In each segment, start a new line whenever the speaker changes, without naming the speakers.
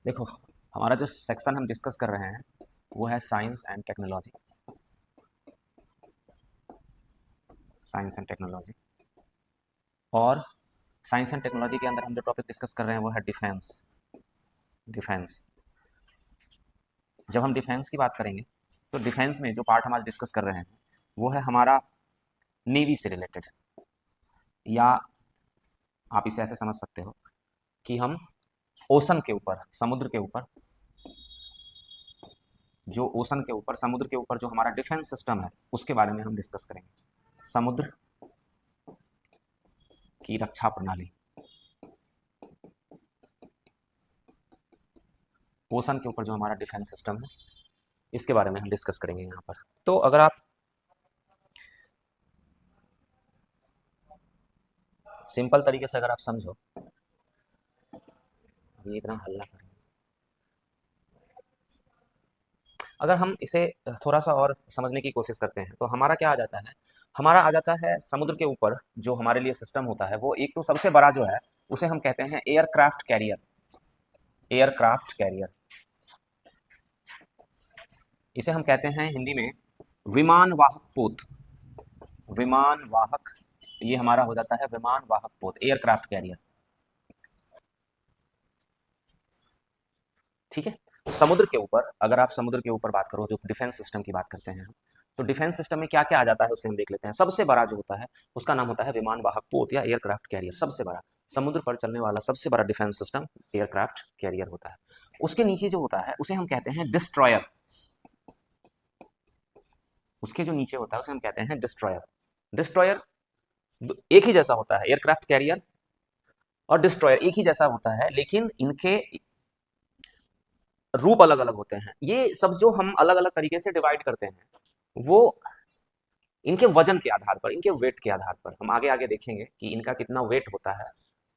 देखो, हमारा जो सेक्शन हम डिस्कस कर रहे हैं वो है science and technology. Science and technology और साइंस एंड टेक्नोलॉजी के अंदर हम जो टॉपिक डिस्कस कर रहे हैं वो है डिफेंस। डिफेंस, जब हम डिफेंस की बात करेंगे तो डिफेंस में जो पार्ट हम आज डिस्कस कर रहे हैं वो है हमारा नेवी से रिलेटेड, या आप इसे ऐसे समझ सकते हो कि हम ओशन के ऊपर, समुद्र के ऊपर, जो ओशन के ऊपर, समुद्र के ऊपर जो हमारा डिफेंस सिस्टम है उसके बारे में हम डिस्कस करेंगे। समुद्र की रक्षा प्रणाली, ओशन के ऊपर जो हमारा डिफेंस सिस्टम है इसके बारे में हम डिस्कस करेंगे यहाँ पर। तो अगर आप सिंपल तरीके से अगर आप समझो, ये इतना हल्ला करेंगे, अगर हम इसे थोड़ा सा और समझने की कोशिश करते हैं तो हमारा क्या आ जाता है, हमारा आ जाता है समुद्र के ऊपर जो हमारे लिए सिस्टम होता है वो एक तो सबसे बड़ा जो है उसे हम कहते हैं एयरक्राफ्ट कैरियर। एयरक्राफ्ट कैरियर, इसे हम कहते हैं हिंदी में विमान वाहक पोत। विमान वाहक, ये हमारा हो जाता है विमान वाहक पोत, एयरक्राफ्ट कैरियर। ठीक है। समुद्र के ऊपर, अगर आप समुद्र के ऊपर बात करो, जो डिफेंस सिस्टम की बात करते हैं, तो डिफेंस सिस्टम में क्या क्या आ जाता है उससे हम देख लेते हैं। सबसे बड़ा जो होता है उसका नाम होता है विमान वाहक पोत या एयरक्राफ्ट कैरियर। सबसे बड़ा, समुद्र पर चलने वाला सबसे बड़ा डिफेंस सिस्टम एयरक्राफ्ट कैरियर होता है। उसके नीचे जो होता है उसे हम कहते हैं डिस्ट्रॉयर। उसके जो नीचे होता है उसे हम कहते हैं डिस्ट्रॉयर। डिस्ट्रॉयर एक ही जैसा होता है, एयरक्राफ्ट कैरियर और डिस्ट्रॉयर एक ही जैसा होता है, लेकिन इनके रूप अलग अलग होते हैं। ये सब जो हम अलग अलग तरीके से डिवाइड करते हैं वो इनके वजन के आधार पर, इनके वेट के आधार पर, हम आगे आगे देखेंगे कि इनका कितना वेट होता है,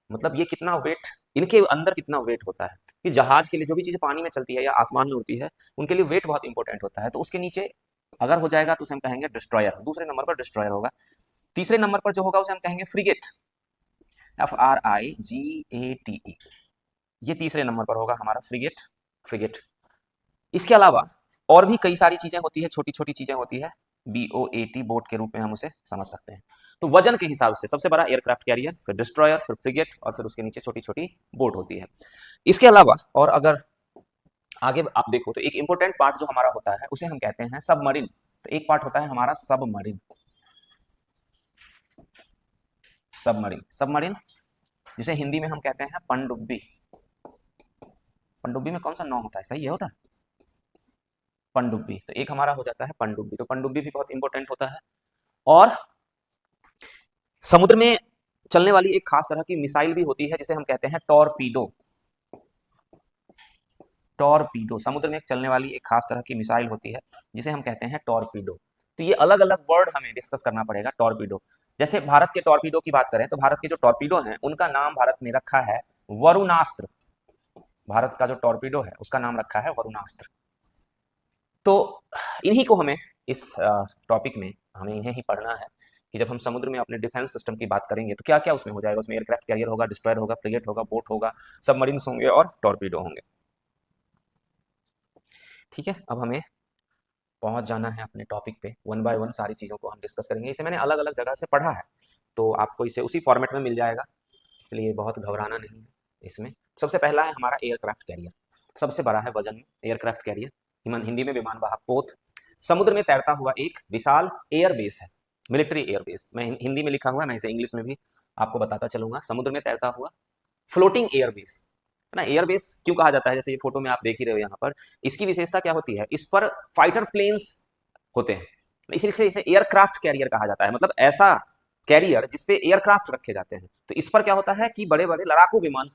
मतलब ये कितना वेट, इनके अंदर कितना वेट होता है। कि जहाज के लिए जो भी चीजें पानी में चलती है या आसमान में उड़ती है उनके लिए वेट बहुत इंपॉर्टेंट होता है। तो उसके नीचे अगर हो जाएगा तो उसे हम कहेंगे डिस्ट्रॉयर, दूसरे नंबर पर डिस्ट्रॉयर होगा। तीसरे नंबर पर जो होगा उसे हम कहेंगे फ्रिगेट, FRIGATE, ये तीसरे नंबर पर होगा हमारा फ्रिगेट। फ्रिगेट, इसके अलावा और भी कई सारी चीजें होती है, छोटी छोटी चीजें होती है, BOAT, बोट के रूप में हम उसे समझ सकते हैं। तो वजन के हिसाब से सबसे बड़ा एयरक्राफ्ट कैरियर, फिर डिस्ट्रॉयर, फिर फ्रिगेट और फिर उसके नीचे छोटी छोटी बोट होती है। इसके अलावा और अगर आगे आप देखो तो एक इंपॉर्टेंट पार्ट जो हमारा होता है उसे हम कहते हैं सबमरीन। तो एक पार्ट होता है हमारा सबमरीन। सबमरीन, सबमरीन जिसे हिंदी में हम कहते हैं पनडुब्बी। पनडुब्बी में कौन सा नौ होता है, सही है, होता है पनडुब्बी। तो एक हमारा हो जाता है पनडुब्बी। तो पनडुब्बी भी बहुत इंपॉर्टेंट होता है। और समुद्र में चलने वाली एक खास तरह की मिसाइल भी होती है जिसे हम कहते हैं टॉरपीडो। टॉरपीडो, समुद्र में चलने वाली एक खास तरह की मिसाइल होती है जिसे हम कहते हैं टॉरपीडो। तो ये अलग अलग वर्ड हमें डिस्कस करना पड़ेगा। टॉरपीडो, जैसे भारत के टॉरपीडो की बात करें तो भारत के जो टॉरपीडो हैं उनका नाम भारत ने रखा है वरुणास्त्र। भारत का जो टॉरपीडो है उसका नाम रखा है वरुणास्त्र। तो इन्हीं को हमें इस टॉपिक में हमें इन्हें ही पढ़ना है कि जब हम समुद्र में अपने डिफेंस सिस्टम की बात करेंगे तो क्या क्या उसमें हो जाएगा। उसमें एयरक्राफ्ट कैरियर होगा, डिस्ट्रॉयर होगा, फ्रिगेट होगा, बोट होगा, सबमरीन्स होंगे और टॉरपीडो होंगे। ठीक है, अब हमें पहुंच जाना है अपने टॉपिक पे। वन बाय वन सारी चीज़ों को हम डिस्कस करेंगे। इसे मैंने अलग अलग जगह से पढ़ा है तो आपको इसे उसी फॉर्मेट में मिल जाएगा, इसलिए बहुत घबराना नहीं है इसमें। सबसे पहला है हमारा एयरक्राफ्ट कैरियर, सबसे बड़ा है वजन में एयरक्राफ्ट कैरियर, हिंदी में विमान वाहक पोत। समुद्र में तैरता हुआ एक विशाल एयरबेस है, मिलिट्री एयरबेस। मैं हिंदी में लिखा हुआ है, मैं इसे इंग्लिश में भी आपको बताता चलूंगा। समुद्र में तैरता हुआ फ्लोटिंग एयरबेस ना। एयरबेस क्यों कहा जाता है, जैसे ये फोटो में आप देख ही रहे हो यहाँ पर, इसकी विशेषता क्या होती है, इस पर फाइटर प्लेन्स होते हैं, इसीलिए इसे एयरक्राफ्ट कैरियर कहा जाता है। मतलब ऐसा कैरियर जिसपे एयरक्राफ्ट रखे जाते हैं। तो इस पर क्या होता है कि बड़े बड़े लड़ाकू विमान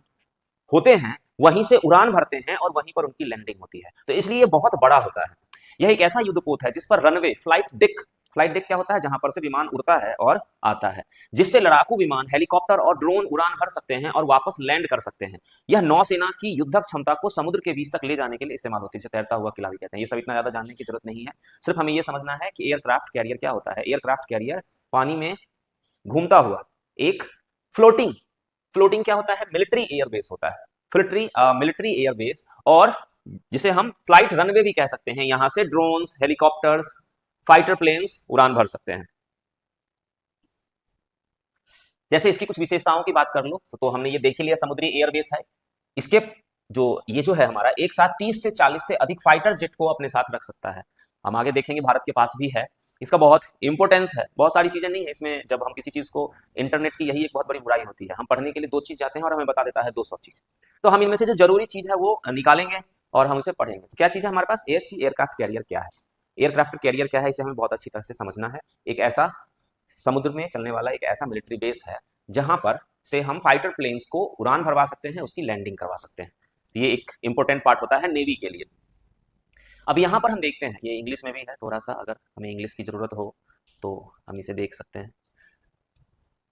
होते हैं, वहीं से उड़ान भरते हैं और वहीं पर उनकी लैंडिंग होती है। तो इसलिए ये बहुत बड़ा होता है। यह एक ऐसा युद्धपोत है जिस पर runway, flight deck, flight deck क्या होता है, जहां पर से विमान उड़ता है और आता है, जिससे लड़ाकू विमान, हेलीकॉप्टर और ड्रोन उड़ान भर सकते हैं और वापस लैंड कर सकते हैं। यह नौसेना की युद्धक क्षमता को समुद्र के बीच तक ले जाने के लिए इस्तेमाल होती है। इसे तैरता हुआ किला भी कहते हैं। ये सब इतना ज्यादा जानने की जरूरत नहीं है, सिर्फ हमें यह समझना है कि एयरक्राफ्ट कैरियर क्या होता है। एयरक्राफ्ट कैरियर पानी में घूमता हुआ एक फ्लोटिंग, फ्लोटिंग क्या होता है, मिलिट्री एयरबेस होता है। मिलिट्री मिलिट्री एयरबेस, और जिसे हम फ्लाइट रनवे भी कह सकते हैं। यहां से ड्रोन्स, हेलीकॉप्टर्स, फाइटर प्लेन्स उड़ान भर सकते हैं। जैसे इसकी कुछ विशेषताओं की बात कर लो तो हमने ये देख ही लिया, समुद्री एयरबेस है। इसके जो है हमारा एक साथ 30 से 40 से अधिक फाइटर जेट को अपने साथ रख सकता है। हम आगे देखेंगे भारत के पास भी है। इसका बहुत इंपॉर्टेंस है, बहुत सारी चीजें नहीं है इसमें। जब हम किसी चीज को, इंटरनेट की यही एक बहुत बड़ी बुराई होती है, हम पढ़ने के लिए 2 चीज जाते हैं और हमें बता देता है 200 चीज। तो हम इनमें से जो जरूरी चीज है वो निकालेंगे और हम उसे पढ़ेंगे। तो क्या चीज है हमारे पास? एयरक्राफ्ट कैरियर क्या है? एयरक्राफ्ट कैरियर क्या है, इसे हमें बहुत अच्छी तरह से समझना है। एक ऐसा समुद्र में चलने वाला एक ऐसा मिलिट्री बेस है जहां पर से हम फाइटर प्लेन्स को उड़ान भरवा सकते हैं, उसकी लैंडिंग करवा सकते हैं। तो ये एक इंपॉर्टेंट पार्ट होता है नेवी के लिए। अब यहाँ पर हम देखते हैं, ये इंग्लिश में भी है थोड़ा सा, अगर हमें इंग्लिश की जरूरत हो तो हम इसे देख सकते हैं।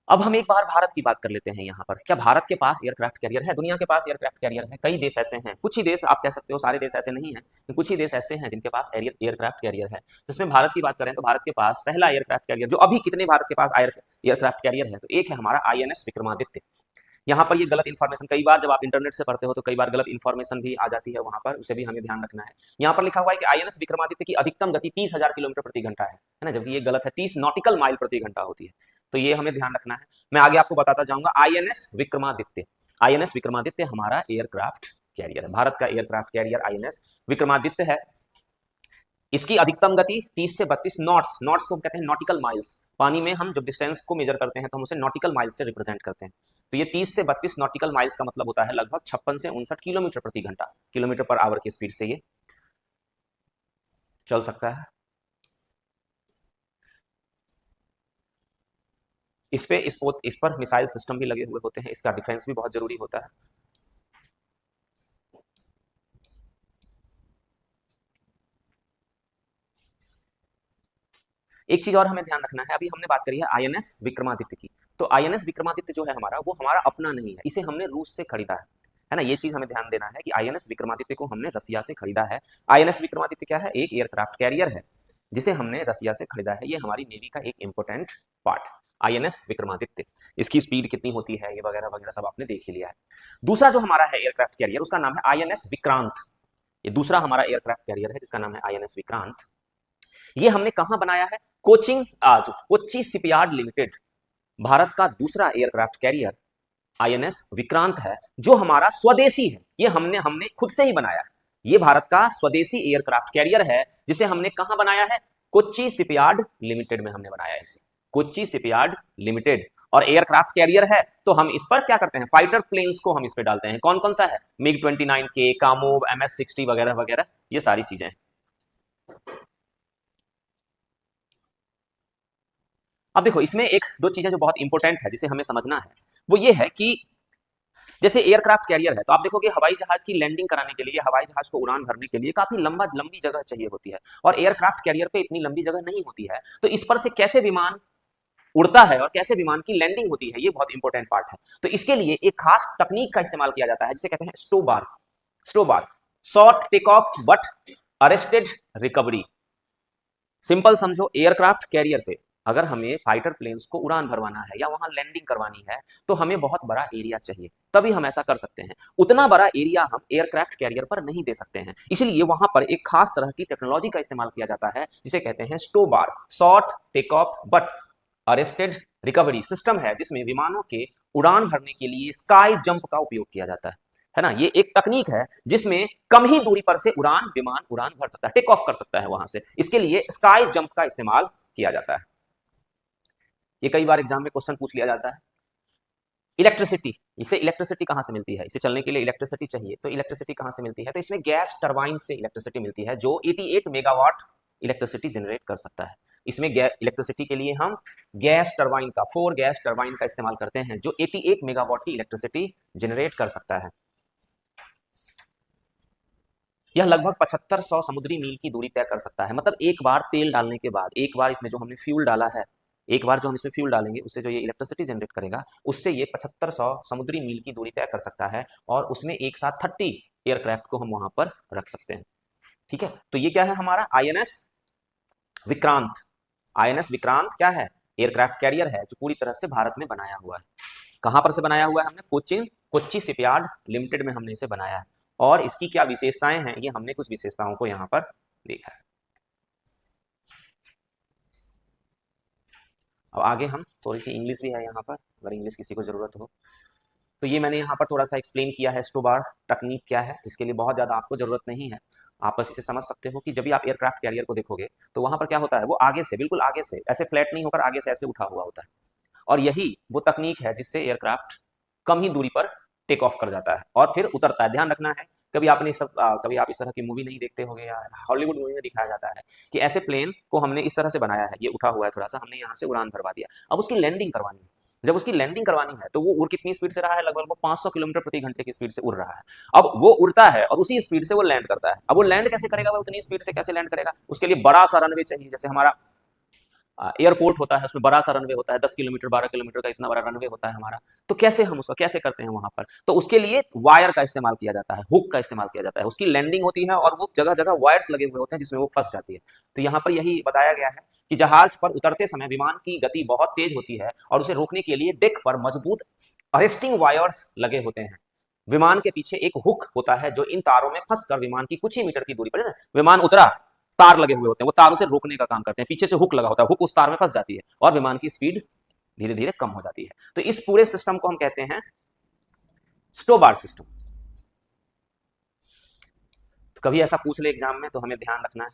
अब हम एक बार भारत की बात कर लेते हैं। यहाँ पर क्या भारत के पास एयरक्राफ्ट कैरियर है? दुनिया के पास एयरक्राफ्ट कैरियर है। कई देश ऐसे हैं, कुछ ही देश आप कह सकते हो, सारे देश ऐसे नहीं है, कुछ ही देश ऐसे हैं जिनके पास एयरक्राफ्ट कैरियर है। जिसमें भारत की बात करें तो भारत के पास पहला एयरक्राफ्ट कैरियर, जो अभी कितने भारत के पास एयरक्राफ्ट कैरियर है, तो एक है हमारा INS विक्रमादित्य। यहाँ पर ये गलत इन्फॉर्मेशन, कई बार जब आप इंटरनेट से पढ़ते हो तो कई बार गलत इन्फॉर्मेशन भी आ जाती है वहां पर, उसे भी हमें ध्यान रखना है। यहाँ पर लिखा हुआ है कि INS विक्रमादित्य की अधिकतम गति 30,000 किलोमीटर प्रति घंटा है ना, जबकि ये गलत है, 30 नॉटिकल माइल प्रति घंटा होती है। तो ये हमें ध्यान रखना है। मैं आगे आपको बताता जाऊंगा। INS विक्रमादित्य हमारा एयरक्राफ्ट कैरियर है। भारत का एयरक्राफ्ट कैरियर INS विक्रमादित्य है। इसकी अधिकतम गति 30 से 32 नॉट्स, नॉट्स को कहते हैं नॉटिकल माइल्स। पानी में हम जब डिस्टेंस को मेजर करते हैं तो हम उसे नॉटिकल माइल्स से रिप्रेजेंट करते हैं। तो ये 30 से 32 नॉटिकल माइल्स का मतलब होता है लगभग 56 से 59 किलोमीटर प्रति घंटा, किलोमीटर पर आवर की स्पीड से ये चल सकता है। इस पर मिसाइल सिस्टम भी लगे हुए होते हैं, इसका डिफेंस भी बहुत जरूरी होता है। एक चीज और हमें ध्यान रखना है, अभी हमने बात करी है INS विक्रमादित्य की, तो INS विक्रमादित्य जो है हमारा, वो हमारा अपना नहीं है, इसे हमने रूस से खरीदा है ना। ये चीज हमें ध्यान देना है कि INS विक्रमादित्य को हमने रसिया से खरीदा है। INS विक्रमादित्य क्या है? एक एयरक्राफ्ट कैरियर है जिसे हमने रसिया से खरीदा है। ये हमारी नेवी का एक इंपॉर्टेंट पार्ट, INS विक्रमादित्य। इसकी स्पीड कितनी होती है, ये वगैरह वगैरह सब आपने देख ही लिया है। दूसरा जो हमारा है एयरक्राफ्ट कैरियर, उसका नाम है INS विक्रांत। ये दूसरा हमारा एयरक्राफ्ट कैरियर है जिसका नाम है INS विक्रांत। ये हमने कहां बनाया है? कोच्चि शिपयार्ड लिमिटेड, भारत का दूसरा एयरक्राफ्ट कैरियर INS विक्रांत है, जो हमारा स्वदेशी है। ये हमने खुद से ही बनाया है। ये भारत का स्वदेशी एयरक्राफ्ट कैरियर है जिसे हमने कहां बनाया है? कोच्चि शिपयार्ड लिमिटेड में हमने बनाया है इसे, कोच्चि शिपयार्ड लिमिटेड। और एयरक्राफ्ट कैरियर है तो हम इस पर क्या करते हैं? फाइटर प्लेन्स को हम इस पर डालते हैं। कौन कौन सा है? MiG-29K, कामोव, MS-60 वगैरह वगैरह, ये सारी चीजें। अब देखो, इसमें एक दो चीजें जो बहुत इंपॉर्टेंट है जिसे हमें समझना है, वो ये है कि जैसे एयरक्राफ्ट कैरियर है तो आप देखोगे हवाई जहाज की लैंडिंग कराने के लिए, हवाई जहाज को उड़ान भरने के लिए काफी लंबी जगह चाहिए होती है, और एयरक्राफ्ट कैरियर पे इतनी लंबी जगह नहीं होती है। तो इस पर से कैसे विमान उड़ता है और कैसे विमान की लैंडिंग होती है, ये बहुत इंपॉर्टेंट पार्ट है। तो इसके लिए एक खास तकनीक का इस्तेमाल किया जाता है जिसे कहते हैं STOBAR. STOBAR, short take off but arrested recovery. Simple समझो, एयरक्राफ्ट कैरियर से अगर हमें फाइटर प्लेन्स को उड़ान भरवाना है या वहां लैंडिंग करवानी है तो हमें बहुत बड़ा एरिया चाहिए, तभी हम ऐसा कर सकते हैं। उतना बड़ा एरिया हम एयरक्राफ्ट कैरियर पर नहीं दे सकते हैं, इसलिए वहां पर एक खास तरह की टेक्नोलॉजी का इस्तेमाल किया जाता है जिसे कहते हैं STOBAR, short take off but arrested recovery system है, जिसमें विमानों के उड़ान भरने के लिए स्काई जंप का उपयोग किया जाता है ना। ये एक तकनीक है जिसमें कम ही दूरी पर से विमान उड़ान भर सकता है, टेक ऑफ कर सकता है वहां से। इसके लिए स्काई जंप का इस्तेमाल किया जाता है। ये कई बार एग्जाम में क्वेश्चन पूछ लिया जाता है। इलेक्ट्रिसिटी, इसे इलेक्ट्रिसिटी कहां से मिलती है? इसे चलने के लिए इलेक्ट्रिसिटी चाहिए, तो इलेक्ट्रिसिटी कहां से मिलती है? तो इसमें गैस टरबाइन से इलेक्ट्रिसिटी मिलती है जो 88 मेगावाट इलेक्ट्रिसिटी जनरेट कर सकता है। इसमें इलेक्ट्रिसिटी के लिए हम गैस टरबाइन का, 4 गैस टरबाइन का इस्तेमाल करते हैं जो 88 मेगावाट की इलेक्ट्रिसिटी जनरेट कर सकता है। यह लगभग 7500 समुद्री मील की दूरी तय कर सकता है। मतलब एक बार तेल डालने के बाद, एक बार इसमें जो हमने फ्यूल डाला है, एक बार जो हम इसमें फ्यूल डालेंगे उससे जो ये इलेक्ट्रिसिटी जनरेट करेगा, उससे ये 7500 समुद्री मील की दूरी तय कर सकता है, और उसमें एक साथ 30 एयरक्राफ्ट को हम वहां पर रख सकते हैं। ठीक है, तो ये क्या है हमारा INS विक्रांत। INS विक्रांत क्या है? एयरक्राफ्ट कैरियर है जो पूरी तरह से भारत में बनाया हुआ है। कहाँ पर से बनाया हुआ है हमने? कोच्चि शिपयार्ड लिमिटेड में हमने इसे बनाया है। और इसकी क्या विशेषताएं हैं, ये हमने कुछ विशेषताओं को यहाँ पर देखा है। अब आगे हम थोड़ी सी इंग्लिश भी है यहाँ पर, अगर इंग्लिश किसी को जरूरत हो तो ये मैंने यहाँ पर थोड़ा सा एक्सप्लेन किया है। स्टोबार तकनीक क्या है, इसके लिए बहुत ज़्यादा आपको ज़रूरत नहीं है, आप बस इसे समझ सकते हो कि जब भी आप एयरक्राफ्ट कैरियर को देखोगे तो वहाँ पर क्या होता है, वो आगे से, बिल्कुल आगे से ऐसे फ्लैट नहीं होकर आगे से ऐसे उठा हुआ होता है। और यही वो तकनीक है जिससे एयरक्राफ्ट कम ही दूरी पर टेक ऑफ कर जाता है और फिर उतरता है। ध्यान रखना है, कभी आप इस तरह की मूवी नहीं देखते होंगे या हॉलीवुड मूवी में दिखाया जाता है कि ऐसे प्लेन को हमने इस तरह से बनाया है, ये उठा हुआ है थोड़ा सा, हमने यहाँ से उड़ान भरवा दिया, अब उसकी लैंडिंग करवानी है। जब उसकी लैंडिंग करवानी है तो वो उड़ कितनी स्पीड से रहा है, लगभग वो 500 किलोमीटर प्रति घंटे की स्पीड से उड़ रहा है। अब वो उड़ता है और उसी स्पीड से वो लैंड करता है। अब वो लैंड कैसे करेगा, वो उतनी स्पीड से कैसे लैंड करेगा, उसके लिए बड़ा सा रनवे चाहिए। जैसे हमारा एयरपोर्ट होता है, उसमें बड़ा सा रनवे होता है, 10 किलोमीटर 12 किलोमीटर का इतना बड़ा रनवे होता है हमारा। तो कैसे हम उसका कैसे करते हैं वहां पर, तो उसके लिए वायर का इस्तेमाल किया जाता है, हुक का इस्तेमाल किया जाता है। उसकी लैंडिंग होती है और वो जगह जगह वायर्स लगे हुए होते हैं जिसमें वो फंस जाती है। तो यहाँ पर यही बताया गया है कि जहाज पर उतरते समय विमान की गति बहुत तेज होती है और उसे रोकने के लिए डेक पर मजबूत अरेस्टिंग वायर्स लगे होते हैं। विमान के पीछे एक हुक होता है जो इन तारों में फंसकर विमान की कुछ ही मीटर की दूरी पर, विमान उतरा, तार लगे हुए होते हैं, वो तारों से रोकने का काम करते हैं, पीछे से हुक लगा होता है, हुक उस तार में फंस जाती है और विमान की स्पीड धीरे धीरे कम हो जाती है। तो इस पूरे सिस्टम को हम कहते हैं स्टोबार सिस्टम। तो कभी ऐसा पूछ ले एग्जाम में तो हमें ध्यान रखना है,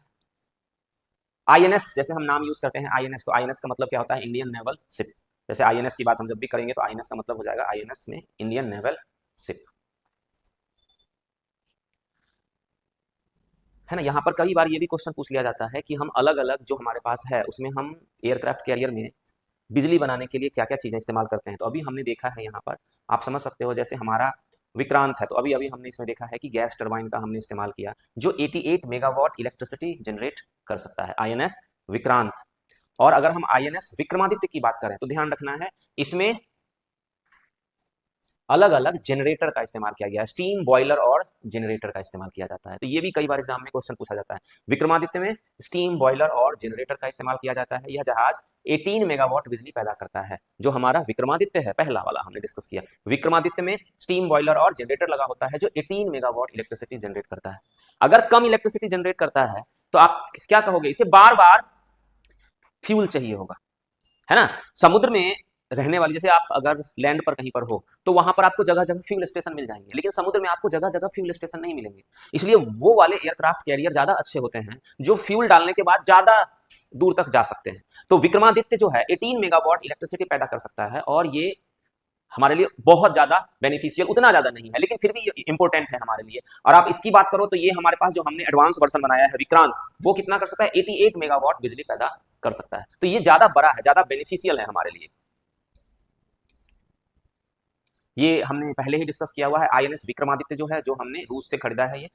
आईएनएस जैसे हम नाम यूज करते हैं आईएनएस, तो आईएनएस का मतलब क्या होता है, इंडियन नेवल शिप। जैसे आईएनएस की बात हम जब भी करेंगे तो आईएनएस का मतलब हो जाएगा आईएनएस में इंडियन नेवल शिप, है ना। यहाँ पर कई बार ये भी क्वेश्चन पूछ लिया जाता है कि हम अलग अलग जो हमारे पास है उसमें हम एयरक्राफ्ट कैरियर में बिजली बनाने के लिए क्या क्या चीज़ें इस्तेमाल करते हैं। तो अभी हमने देखा है यहाँ पर, आप समझ सकते हो, जैसे हमारा विक्रांत है तो अभी अभी हमने इसमें देखा है कि गैस टरबाइन का हमने इस्तेमाल किया जो 88 मेगावाट इलेक्ट्रिसिटी जनरेट कर सकता है, आईएनएस विक्रांत। और अगर हम आईएनएस विक्रमादित्य की बात करें तो ध्यान रखना है इसमें अलग अलग जनरेटर का इस्तेमाल किया गया है, स्टीम बॉयलर और जनरेटर का इस्तेमाल किया जाता है। तो ये भी कई बार एग्जाम में क्वेश्चन पूछा जाता है, विक्रमादित्य में स्टीम बॉयलर और जनरेटर का इस्तेमाल किया जाता है। यह जहाज 18 मेगावाट बिजली पैदा करता है, जो हमारा विक्रमादित्य है पहला वाला हमने डिस्कस किया। विक्रमादित्य में स्टीम बॉयलर और जनरेटर लगा होता है जो 18 मेगावाट इलेक्ट्रिसिटी जनरेट करता है। अगर कम इलेक्ट्रिसिटी जनरेट करता है तो आप क्या कहोगे, इसे बार बार फ्यूल चाहिए होगा, है ना। समुद्र में रहने वाली, जैसे आप अगर लैंड पर कहीं पर हो तो वहां पर आपको जगह जगह फ्यूल स्टेशन मिल जाएंगे, लेकिन समुद्र में आपको जगह जगह फ्यूल स्टेशन नहीं मिलेंगे। इसलिए वो वाले एयरक्राफ्ट कैरियर ज्यादा अच्छे होते हैं जो फ्यूल डालने के बाद ज्यादा दूर तक जा सकते हैं। तो विक्रमादित्य जो है 18 मेगावाट इलेक्ट्रिसिटी पैदा कर सकता है और ये हमारे लिए बहुत ज्यादा बेनिफिशियल, उतना ज्यादा नहीं है लेकिन फिर भी इंपॉर्टेंट है हमारे लिए। और आप इसकी बात करो तो ये हमारे पास जो हमने एडवांस वर्जन बनाया है विक्रांत, वो कितना कर सकता है, 88 मेगावाट बिजली पैदा कर सकता है। तो ये ज्यादा बड़ा है, ज्यादा बेनिफिशियल है हमारे लिए। ये हमने पहले ही डिस्कस किया हुआ है, आईएनएस विक्रमादित्य जो है, जो हमने रूस से खरीदा है ये।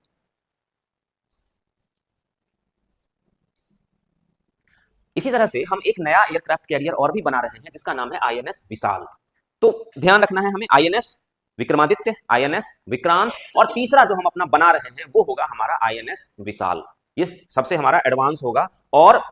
इसी तरह से हम एक नया एयरक्राफ्ट कैरियर और भी बना रहे हैं जिसका नाम है आईएनएस विशाल। तो ध्यान रखना है हमें, आईएनएस विक्रमादित्य, आईएनएस विक्रांत, और तीसरा जो हम अपना बना रहे हैं वो होगा हमारा आईएनएस विशाल। ये सबसे हमारा एडवांस होगा। और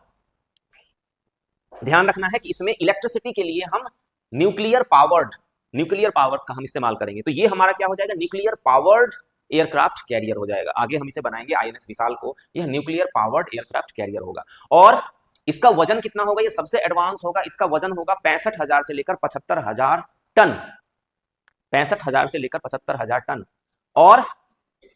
ध्यान रखना है कि इसमें इलेक्ट्रिसिटी के लिए हम न्यूक्लियर पावर्ड का हम इस्तेमाल करेंगे। तो ये हमारा क्या हो जाएगा, न्यूक्लियर पावर्ड एयरक्राफ्ट कैरियर हो जाएगा। आगे हम इसे बनाएंगे आईएनएस विशाल को, यह न्यूक्लियर पावर्ड एयरक्राफ्ट कैरियर होगा। और इसका वजन कितना होगा, ये सबसे एडवांस होगा, इसका वजन होगा 65,000 से लेकर 75,000 टन, 65,000 से लेकर 75,000 टन। और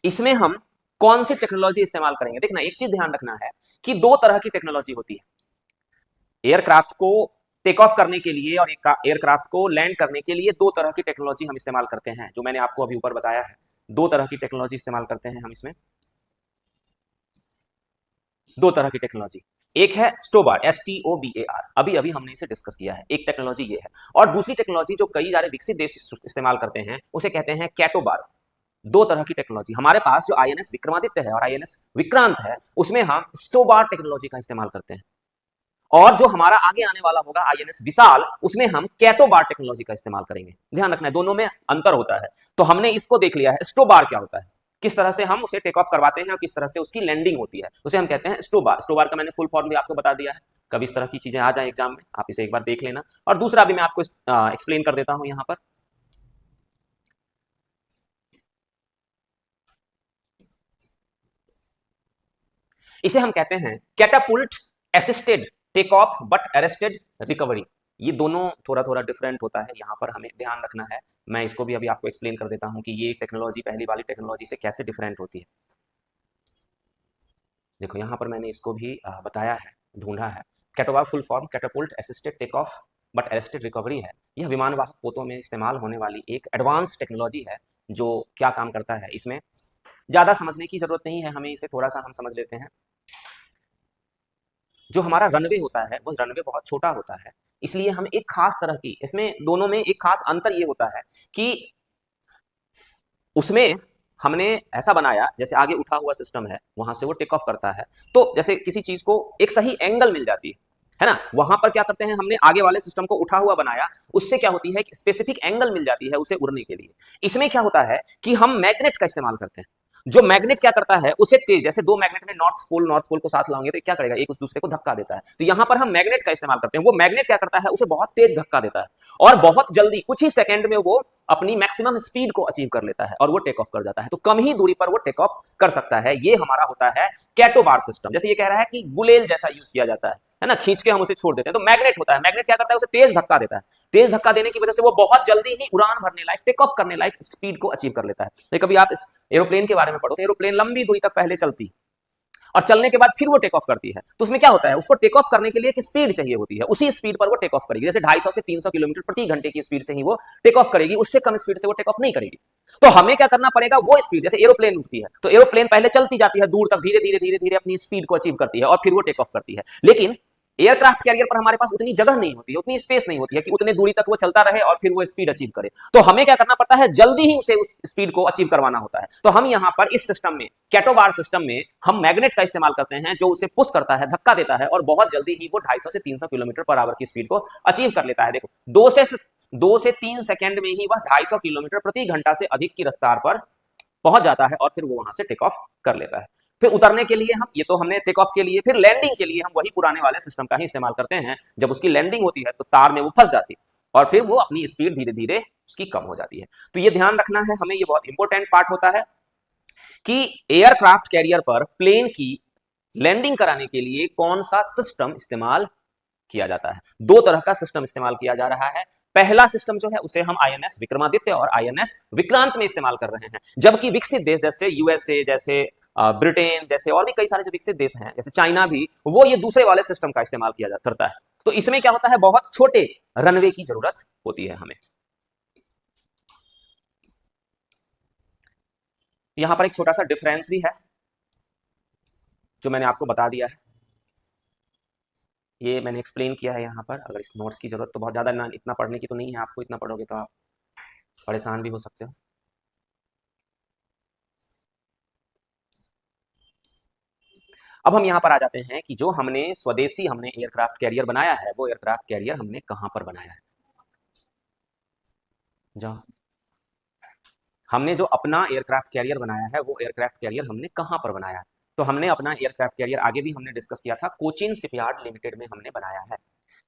इसमें हम कौन सी टेक्नोलॉजी इस्तेमाल करेंगे, देखना एक चीज ध्यान रखना है कि दो तरह की टेक्नोलॉजी होती है। एयरक्राफ्ट को टेक ऑफ करने के लिए और एयरक्राफ्ट को लैंड करने के लिए दो तरह की टेक्नोलॉजी हम इस्तेमाल करते हैं, जो मैंने आपको अभी ऊपर बताया है। दो तरह की टेक्नोलॉजी इस्तेमाल करते हैं हम इसमें, दो तरह की टेक्नोलॉजी। एक है स्टोबार, STOBAR, अभी अभी हमने इसे डिस्कस किया है, एक टेक्नोलॉजी ये है। और दूसरी टेक्नोलॉजी जो कई सारे विकसित देश इस्तेमाल करते हैं उसे कहते हैं कैटोबार। दो तरह की टेक्नोलॉजी हमारे पास, जो आईएनएस विक्रमादित्य है और आईएनएस विक्रांत है, उसमें हम स्टोबार टेक्नोलॉजी का इस्तेमाल करते हैं। और जो हमारा आगे आने वाला होगा आईएनएस विशाल, उसमें हम कैटोबार टेक्नोलॉजी का इस्तेमाल करेंगे। ध्यान रखना है, दोनों में अंतर होता है। तो हमने इसको देख लिया है, स्टोबार क्या होता है, किस तरह से हम उसे टेक ऑफ करवाते हैं और किस तरह से उसकी लैंडिंग होती है, उसे हम कहते हैं स्टोबार। स्टोबार का मैंने फुल फॉर्म भी आपको बता दिया है, कभी इस तरह की चीजें आ जाए एग्जाम में आप इसे एक बार देख लेना। और दूसरा भी मैं आपको एक्सप्लेन कर देता हूं यहाँ पर, इसे हम कहते हैं catapult assisted take off but arrested recovery. ये दोनों थोड़ा थोड़ा डिफरेंट होता है, यहाँ पर हमें ध्यान रखना है। मैं इसको भी अभी आपको एक्सप्लेन कर देता हूँ कि ये टेक्नोलॉजी पहली वाली टेक्नोलॉजी से कैसे डिफरेंट होती है। देखो यहाँ पर मैंने इसको भी बताया है, ढूंढा है। कैटोवा full form catapult assisted take off but arrested recovery है। यह विमानवाहक पोतों में इस्तेमाल होने वाली एक एडवांस टेक्नोलॉजी है जो क्या काम करता है। इसमें ज़्यादा समझने की जरूरत नहीं है, हमें इसे थोड़ा सा हम समझ लेते हैं। जो हमारा रनवे होता है वो रनवे बहुत छोटा होता है, इसलिए हम एक खास तरह की, इसमें दोनों में एक खास अंतर ये होता है कि उसमें हमने ऐसा बनाया जैसे आगे उठा हुआ सिस्टम है, वहां से वो टेक ऑफ करता है, तो जैसे किसी चीज को एक सही एंगल मिल जाती है ना, वहां पर क्या करते हैं, हमने आगे वाले सिस्टम को उठा हुआ बनाया, उससे क्या होती है कि स्पेसिफिक एंगल मिल जाती है उसे उड़ने के लिए। इसमें क्या होता है कि हम मैग्नेट का इस्तेमाल करते हैं। जो मैग्नेट क्या करता है, उसे तेज, जैसे दो मैग्नेट में नॉर्थ पोल को साथ लाओगे तो क्या करेगा, एक उस दूसरे को धक्का देता है। तो यहां पर हम मैग्नेट का इस्तेमाल करते हैं, वो मैग्नेट क्या करता है, उसे बहुत तेज धक्का देता है और बहुत जल्दी कुछ ही सेकंड में वो अपनी मैक्सिमम स्पीड को अचीव कर लेता है और वो टेक ऑफ कर जाता है। तो कम ही दूरी पर वो टेक ऑफ कर सकता है। ये हमारा होता है कैटोबार सिस्टम। जैसे ये कह रहा है कि गुलेल जैसा यूज किया जाता है ना, खींच के हम उसे छोड़ देते हैं। तो मैग्नेट होता है, मैग्नेट क्या करता है, उसे तेज धक्का देता है। तेज धक्का देने की वजह से वो बहुत जल्दी ही उड़ान भरने लायक, टेक ऑफ करने लायक स्पीड को अचीव कर लेता है। तो कभी आप इस एरोप्लेन के बारे में पढ़ो तो एरोप्लेन लंबी दूरी तक पहले चलती और चलने के बाद फिर वो टेक ऑफ करती है, तो उसमें क्या होता है, उसको टेक ऑफ करने के लिए एक स्पीड चाहिए होती है, उसी स्पीड पर वो टेक ऑफ करेगी। जैसे 250 से 300 किलोमीटर प्रति घंटे की स्पीड से ही वो टेक ऑफ करेगी, उससे कम स्पीड से वो टेक ऑफ नहीं करेगी। तो हमें क्या करना पड़ेगा, वो स्पीड, जैसे एरोप्लेन उठती है तो एरोप्लेन पहले चलती जाती है दूर तक, धीरे धीरे धीरे धीरे अपनी स्पीड को अचीव करती है और फिर वो टेक ऑफ करती है। लेकिन एयरक्राफ्ट कैरियर पर हमारे पास उतनी जगह नहीं होती है, उतनी स्पेस नहीं होती है कि उतने दूरी तक वो चलता रहे और फिर वो स्पीड अचीव करे। तो हमें क्या करना पड़ता है, जल्दी ही उसे उस स्पीड को अचीव करवाना होता है। तो हम यहाँ पर इस सिस्टम में, कैटोबार सिस्टम में, हम मैग्नेट का इस्तेमाल करते हैं जो उसे पुश करता है, धक्का देता है और बहुत जल्दी ही वो 250 से 300 किलोमीटर पर आवर की स्पीड को अचीव कर लेता है। देखो 2 से 3 सेकंड में ही वह 250 किलोमीटर प्रति घंटा से अधिक की रफ्तार पर पहुंच जाता है और फिर वो वहां से टेक ऑफ कर लेता है। फिर उतरने के लिए हम, ये तो हमने टेक ऑफ के लिए, फिर लैंडिंग के लिए हम वही पुराने वाले सिस्टम का ही इस्तेमाल करते हैं। जब उसकी लैंडिंग होती है तो तार में वो फंस जाती है और फिर वो अपनी स्पीड धीरे धीरे उसकी कम हो जाती है। तो ये ध्यान रखना है हमें, ये बहुत इंपॉर्टेंट पार्ट होता है कि एयरक्राफ्ट कैरियर पर प्लेन की लैंडिंग कराने के लिए कौन सा सिस्टम इस्तेमाल किया जाता है। दो तरह का सिस्टम इस्तेमाल किया जा रहा है। पहला सिस्टम जो है उसे हम आईएनएस विक्रमादित्य और आईएनएस विक्रांत में इस्तेमाल कर रहे हैं, जबकि विकसित देश जैसे यूएसए, जैसे ब्रिटेन, जैसे और भी कई सारे जो विकसित देश हैं, जैसे चाइना भी, वो ये दूसरे वाले सिस्टम का इस्तेमाल करता है। तो इसमें क्या होता है, बहुत छोटे रनवे की जरूरत होती है हमें। यहां पर एक छोटा सा डिफरेंस भी है जो मैंने आपको बता दिया है, ये मैंने एक्सप्लेन किया है यहाँ पर। अगर इस नोट्स की जरूरत तो बहुत ज़्यादा ना, इतना पढ़ने की तो नहीं है आपको, इतना पढ़ोगे तो आप परेशान भी हो सकते हो। अब हम यहाँ पर आ जाते हैं कि जो हमने स्वदेशी हमने एयरक्राफ्ट कैरियर बनाया है, वो एयरक्राफ्ट कैरियर हमने कहाँ पर बनाया है। जो हमने जो अपना एयरक्राफ्ट कैरियर बनाया है, वो एयरक्राफ्ट कैरियर हमने कहाँ पर बनाया है। तो हमने अपना एयरक्राफ्ट कैरियर आगे भी हमने डिस्कस किया था, कोचिन शिपयार्ड लिमिटेड में हमने बनाया है।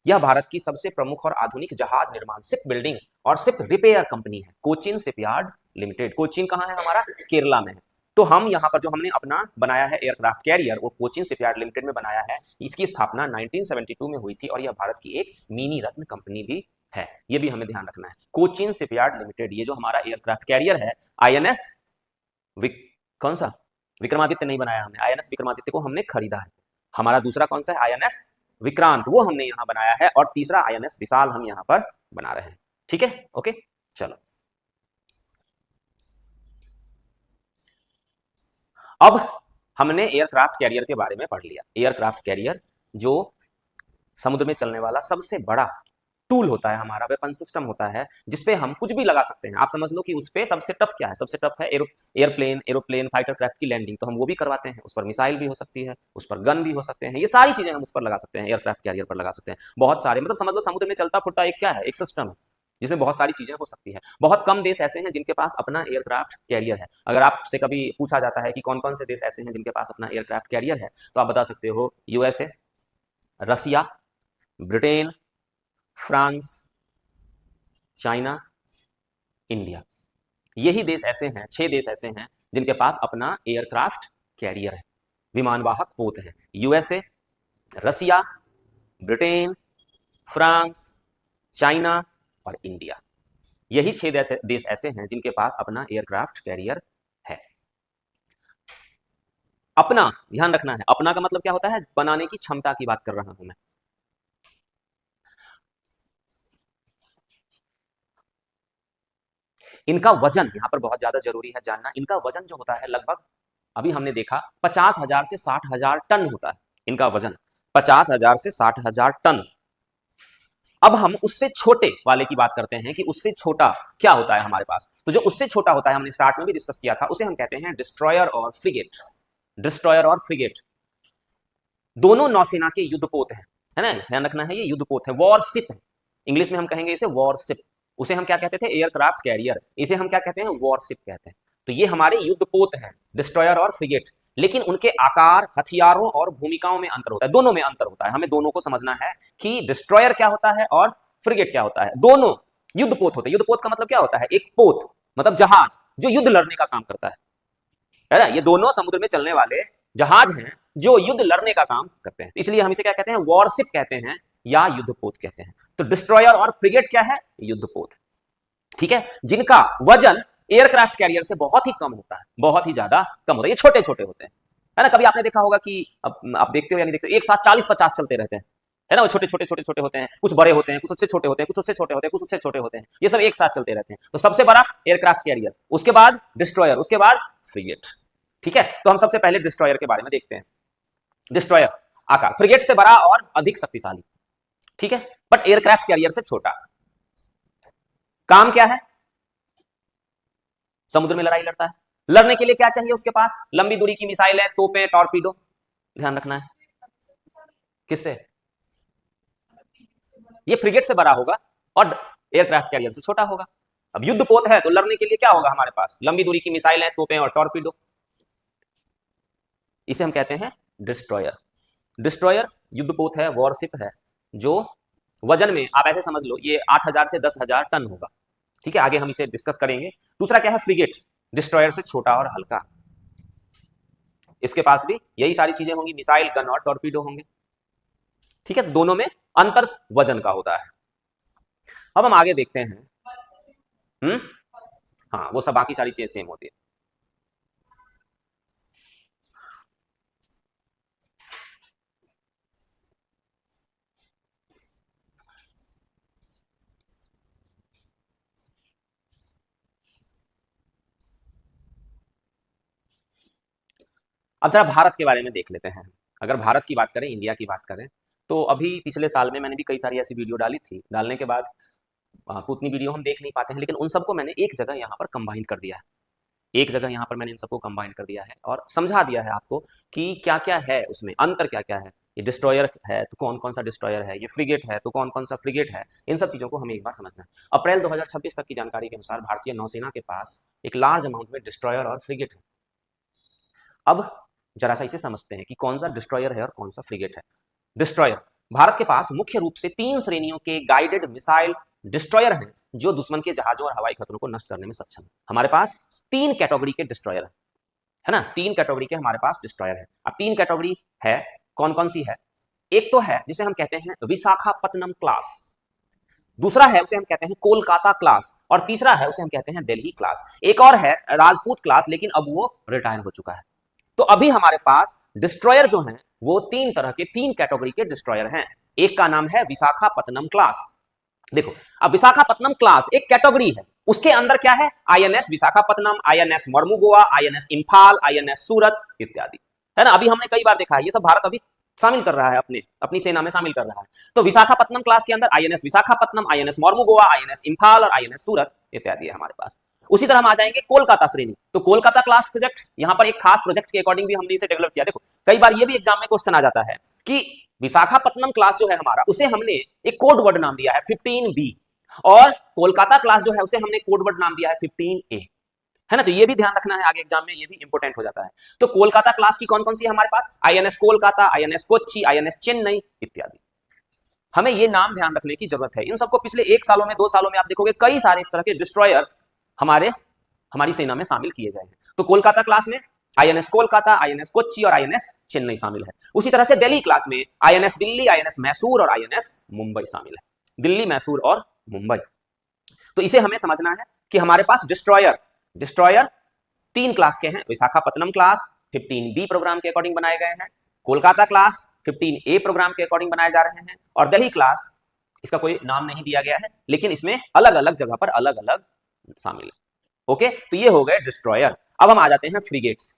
यह भारत की सबसे प्रमुख और आधुनिक जहाज निर्माण, शिप बिल्डिंग और शिप रिपेयर कंपनी है, कोचिन शिपयार्ड लिमिटेड। कोचिन कहाँ है हमारा, केरला में है। तो हम यहाँ पर जो हमने अपना बनाया है एयरक्राफ्ट कैरियर, वो कोचिन शिपयार्ड लिमिटेड में बनाया है। इसकी स्थापना 1972 में हुई थी और यह भारत की एक मिनी रत्न कंपनी भी है, ये भी हमें ध्यान रखना है। कोचिन शिपयार्ड लिमिटेड, ये जो हमारा एयरक्राफ्ट कैरियर है, आईएनएस कौन सा, विक्रमादित्य नहीं बनाया हमने, आईएनएस विक्रमादित्य को हमने खरीदा है। हमारा दूसरा कौन सा है, आईएनएस विक्रांत, वो हमने यहां बनाया है। और तीसरा आईएनएस विशाल हम यहां पर बना रहे हैं। ठीक है, ओके, चलो। अब हमने एयरक्राफ्ट कैरियर के बारे में पढ़ लिया। एयरक्राफ्ट कैरियर जो समुद्र में चलने वाला सबसे बड़ा टूल होता है, हमारा वेपन सिस्टम होता है, जिसपे हम कुछ भी लगा सकते हैं। आप समझ लो कि उस पे सबसे टफ क्या है, सबसे टफ है एरोप्लेन फाइटर क्राफ्ट की लैंडिंग, तो हम वो भी करवाते हैं। उस पर मिसाइल भी हो सकती है, उस पर गन भी हो सकते हैं, ये सारी चीजें हम उस पर लगा सकते हैं, एयरक्राफ्ट कैरियर पर लगा सकते हैं। बहुत सारे, मतलब समझ लो समुद्र में चलता फुरता एक क्या है, एक सिस्टम है जिसमें बहुत सारी चीजें हो सकती है। बहुत कम देश ऐसे हैं जिनके पास अपना एयरक्राफ्ट कैरियर है। अगर आपसे कभी पूछा जाता है कि कौन कौन से देश ऐसे हैं जिनके पास अपना एयरक्राफ्ट कैरियर है, तो आप बता सकते हो यूएसए, रसिया, ब्रिटेन, फ्रांस, चाइना, इंडिया। यही देश ऐसे हैं, 6 देश ऐसे हैं जिनके पास अपना एयरक्राफ्ट कैरियर है। विमानवाहक पोत हैं। यूएसए, रसिया, ब्रिटेन, फ्रांस, चाइना और इंडिया। यही 6 देश ऐसे हैं जिनके पास अपना एयरक्राफ्ट कैरियर है। अपना ध्यान रखना है, अपना का मतलब क्या होता है, बनाने की क्षमता की बात कर रहा हूं मैं। इनका वजन यहां पर बहुत ज्यादा जरूरी है जानना। इनका वजन जो होता है लगभग, अभी हमने देखा 50,000 से 60,000 टन होता है इनका वजन, 50,000 से 60,000 टन। अब हम उससे छोटे वाले की बात करते हैं कि उससे छोटा क्या होता है हमारे पास। तो जो उससे छोटा होता है, हमने स्टार्ट में भी डिस्कस किया था, उसे हम कहते हैं डिस्ट्रॉयर और फ्रिगेट। डिस्ट्रॉयर और फ्रिगेट दोनों नौसेना के युद्धपोत हैं, है ना, ध्यान रखना है, ये युद्धपोत है, वॉरशिप है। इंग्लिश में हम कहेंगे इसे वॉरशिप। उसे हम क्या कहते थे, एयरक्राफ्ट कैरियर, इसे हम क्या कहते हैं, वॉरशिप कहते हैं। तो ये हमारे युद्धपोत हैं, डिस्ट्रॉयर और फ्रिगेट। लेकिन उनके आकार, हथियारों और भूमिकाओं में अंतर होता है, दोनों में अंतर होता है। हमें दोनों को समझना है कि डिस्ट्रॉयर क्या होता है और फ्रिगेट क्या होता है। दोनों युद्धपोत होते हैं। युद्धपोत का मतलब क्या होता है, एक पोत मतलब जहाज जो युद्ध लड़ने का काम करता है ना। ये दोनों समुद्र में चलने वाले जहाज हैं जो युद्ध लड़ने का काम करते हैं, इसलिए हम इसे क्या कहते हैं, वॉरशिप कहते हैं या युद्धपोत कहते हैं। तो डिस्ट्रॉयर और फ्रिगेट क्या है, युद्धपोत, ठीक है, जिनका वजन एयरक्राफ्ट कैरियर से बहुत ही कम होता है, बहुत ही ज्यादा कम होता है। ये छोटे छोटे होते हैं, है ना। कभी आपने देखा होगा कि अब आप देखते हो या नहीं देखते हो, एक साथ 40-50 चलते रहते हैं, है ना। वो छोटे छोटे छोटे छोटे होते हैं, कुछ बड़े होते हैं, कुछ उससे छोटे होते हैं, कुछ उससे छोटे होते हैं, कुछ उससे छोटे होते हैं, ये सब एक साथ चलते रहते हैं। तो सबसे बड़ा एयरक्राफ्ट कैरियर, उसके बाद डिस्ट्रॉयर, उसके बाद फ्रिगेट, ठीक है। तो हम सबसे पहले डिस्ट्रॉयर के बारे में देखते हैं। डिस्ट्रॉयर आकार फ्रिगेट से बड़ा और अधिक शक्तिशाली, ठीक है, बट एयरक्राफ्ट कैरियर से छोटा। काम क्या है, समुद्र में लड़ाई लड़ता है। लड़ने के लिए क्या चाहिए उसके पास, लंबी दूरी की मिसाइल है, तोपें, टॉर्पीडो, ध्यान रखना है। किससे, ये फ्रिगेट से बड़ा होगा और एयरक्राफ्ट कैरियर से छोटा होगा। अब युद्धपोत है तो लड़ने के लिए क्या होगा हमारे पास, लंबी दूरी की मिसाइल है, तोपें और टॉर्पीडो, इसे हम कहते हैं डिस्ट्रॉयर। डिस्ट्रॉयर युद्धपोत है, वॉरशिप है, जो वजन में आप ऐसे समझ लो ये 8,000 से 10,000 टन होगा, ठीक है। आगे हम इसे डिस्कस करेंगे। दूसरा क्या है, फ्रिगेट, डिस्ट्रॉयर से छोटा और हल्का, इसके पास भी यही सारी चीजें होंगी, मिसाइल, गन और टॉर्पीडो होंगे, ठीक है। दोनों में अंतर वजन का होता है। अब हम आगे देखते हैं, हाँ वो सब बाकी सारी चीजें सेम होती है। अब जरा भारत के बारे में देख लेते हैं। अगर भारत की बात करें, इंडिया की बात करें, तो अभी पिछले साल में मैंने भी कई सारी ऐसी वीडियो डाली थी। डालने के बाद उतनी वीडियो हम देख नहीं पाते हैं, लेकिन उन सबको मैंने एक जगह यहाँ पर कंबाइन कर दिया है। एक जगह यहाँ पर मैंने इन सबको कंबाइन कर दिया है और समझा दिया है आपको कि क्या क्या है उसमें, अंतर क्या क्या है। ये डिस्ट्रॉयर है तो कौन कौन सा डिस्ट्रॉयर है, ये फ्रिगेट है तो कौन कौन सा फ्रिगेट है, इन सब चीज़ों को हमें एक बार समझना है। अप्रैल 2026 तक की जानकारी के अनुसार भारतीय नौसेना के पास एक लार्ज अमाउंट में डिस्ट्रॉयर और फ्रिगेट है। अब जरा सा इसे समझते हैं कि कौन सा डिस्ट्रॉयर है और कौन सा फ्रिगेट है। डिस्ट्रॉयर, भारत के पास मुख्य रूप से 3 श्रेणियों के गाइडेड मिसाइल डिस्ट्रॉयर हैं जो दुश्मन के जहाजों और हवाई खतरों को नष्ट करने में सक्षम है। हमारे पास 3 कैटेगरी के डिस्ट्रॉयर है ना, 3 कैटेगरी के हमारे पास डिस्ट्रॉयर है। अब 3 कैटेगरी है, कौन कौन सी है, एक तो है जिसे हम कहते हैं विशाखापत्तनम क्लास, दूसरा है उसे हम कहते हैं कोलकाता क्लास, और तीसरा है उसे हम कहते हैं दिल्ली क्लास। एक और है राजपूत क्लास, लेकिन अब वो रिटायर हो चुका है। तो अभी हमारे पास डिस्ट्रॉयर जो हैं वो 3 तरह के, 3 कैटेगरी के डिस्ट्रॉयर हैं। एक का नाम है विशाखापत्तनम क्लास। देखो, अब विशाखापत्तनम क्लास एक कैटेगरी है, उसके अंदर क्या है, INS Visakhapatnam, INS Mormugao, INS Imphal, INS Surat इत्यादि, है ना। अभी हमने कई बार देखा है, ये सब भारत अभी शामिल कर रहा है, अपनी सेना में शामिल कर रहा है। तो विशाखापत्तनम क्लास के अंदर INS Visakhapatnam, INS Mormugao, INS Imphal और आईएनएस सूरत इत्यादि है हमारे पास। उसी तरह हम आ जाएंगे कोलकाता श्रेणी। तो कोलकाता क्लास प्रोजेक्ट, यहां पर एक खास प्रोजेक्ट के अकॉर्डिंग भी हमने इसे डेवलप किया। देखो, कई बार ये भी एग्जाम में क्वेश्चन आ जाता है कि विशाखापत्तनम क्लास जो है हमारा, उसे हमने एक कोड वर्ड नाम दिया है 15B, और कोलकाता क्लास जो है उसे हमने कोड वर्ड नाम दिया है 15A, है ना। तो ये भी ध्यान रखना है, आगे एग्जाम में ये भी इंपोर्टेंट हो जाता है। तो कोलकाता क्लास की कौन कौन सी है हमारे पास, INS Kolkata, INS Kochi, INS Chennai इत्यादि। हमें ये नाम ध्यान रखने की जरूरत है। इन सबको पिछले 1 सालों में, 2 सालों में आप देखोगे कई सारे इस तरह के डिस्ट्रॉयर हमारी सेना में शामिल किए गए हैं। तो कोलकाता क्लास में आईएनएस कोलकाता, आईएनएस कोच्चि और आईएनएस चेन्नई शामिल है। उसी तरह से दिल्ली क्लास में आईएनएस दिल्ली, आईएनएस मैसूर और आईएनएस मुंबई शामिल है। दिल्ली, मैसूर और मुंबई। तो इसे हमें समझना है कि हमारे पास डिस्ट्रॉयर 3 क्लास के हैं। विशाखापत्तनम क्लास 15B प्रोग्राम के अकॉर्डिंग बनाए गए हैं, कोलकाता क्लास 15A प्रोग्राम के अकॉर्डिंग बनाए जा रहे हैं, और दिल्ली क्लास, इसका कोई नाम नहीं दिया गया है लेकिन इसमें अलग अलग जगह पर अलग अलग शामिल है। ओके, तो ये हो गए डिस्ट्रॉयर। अब हम आ जाते हैं फ्रिगेट्स,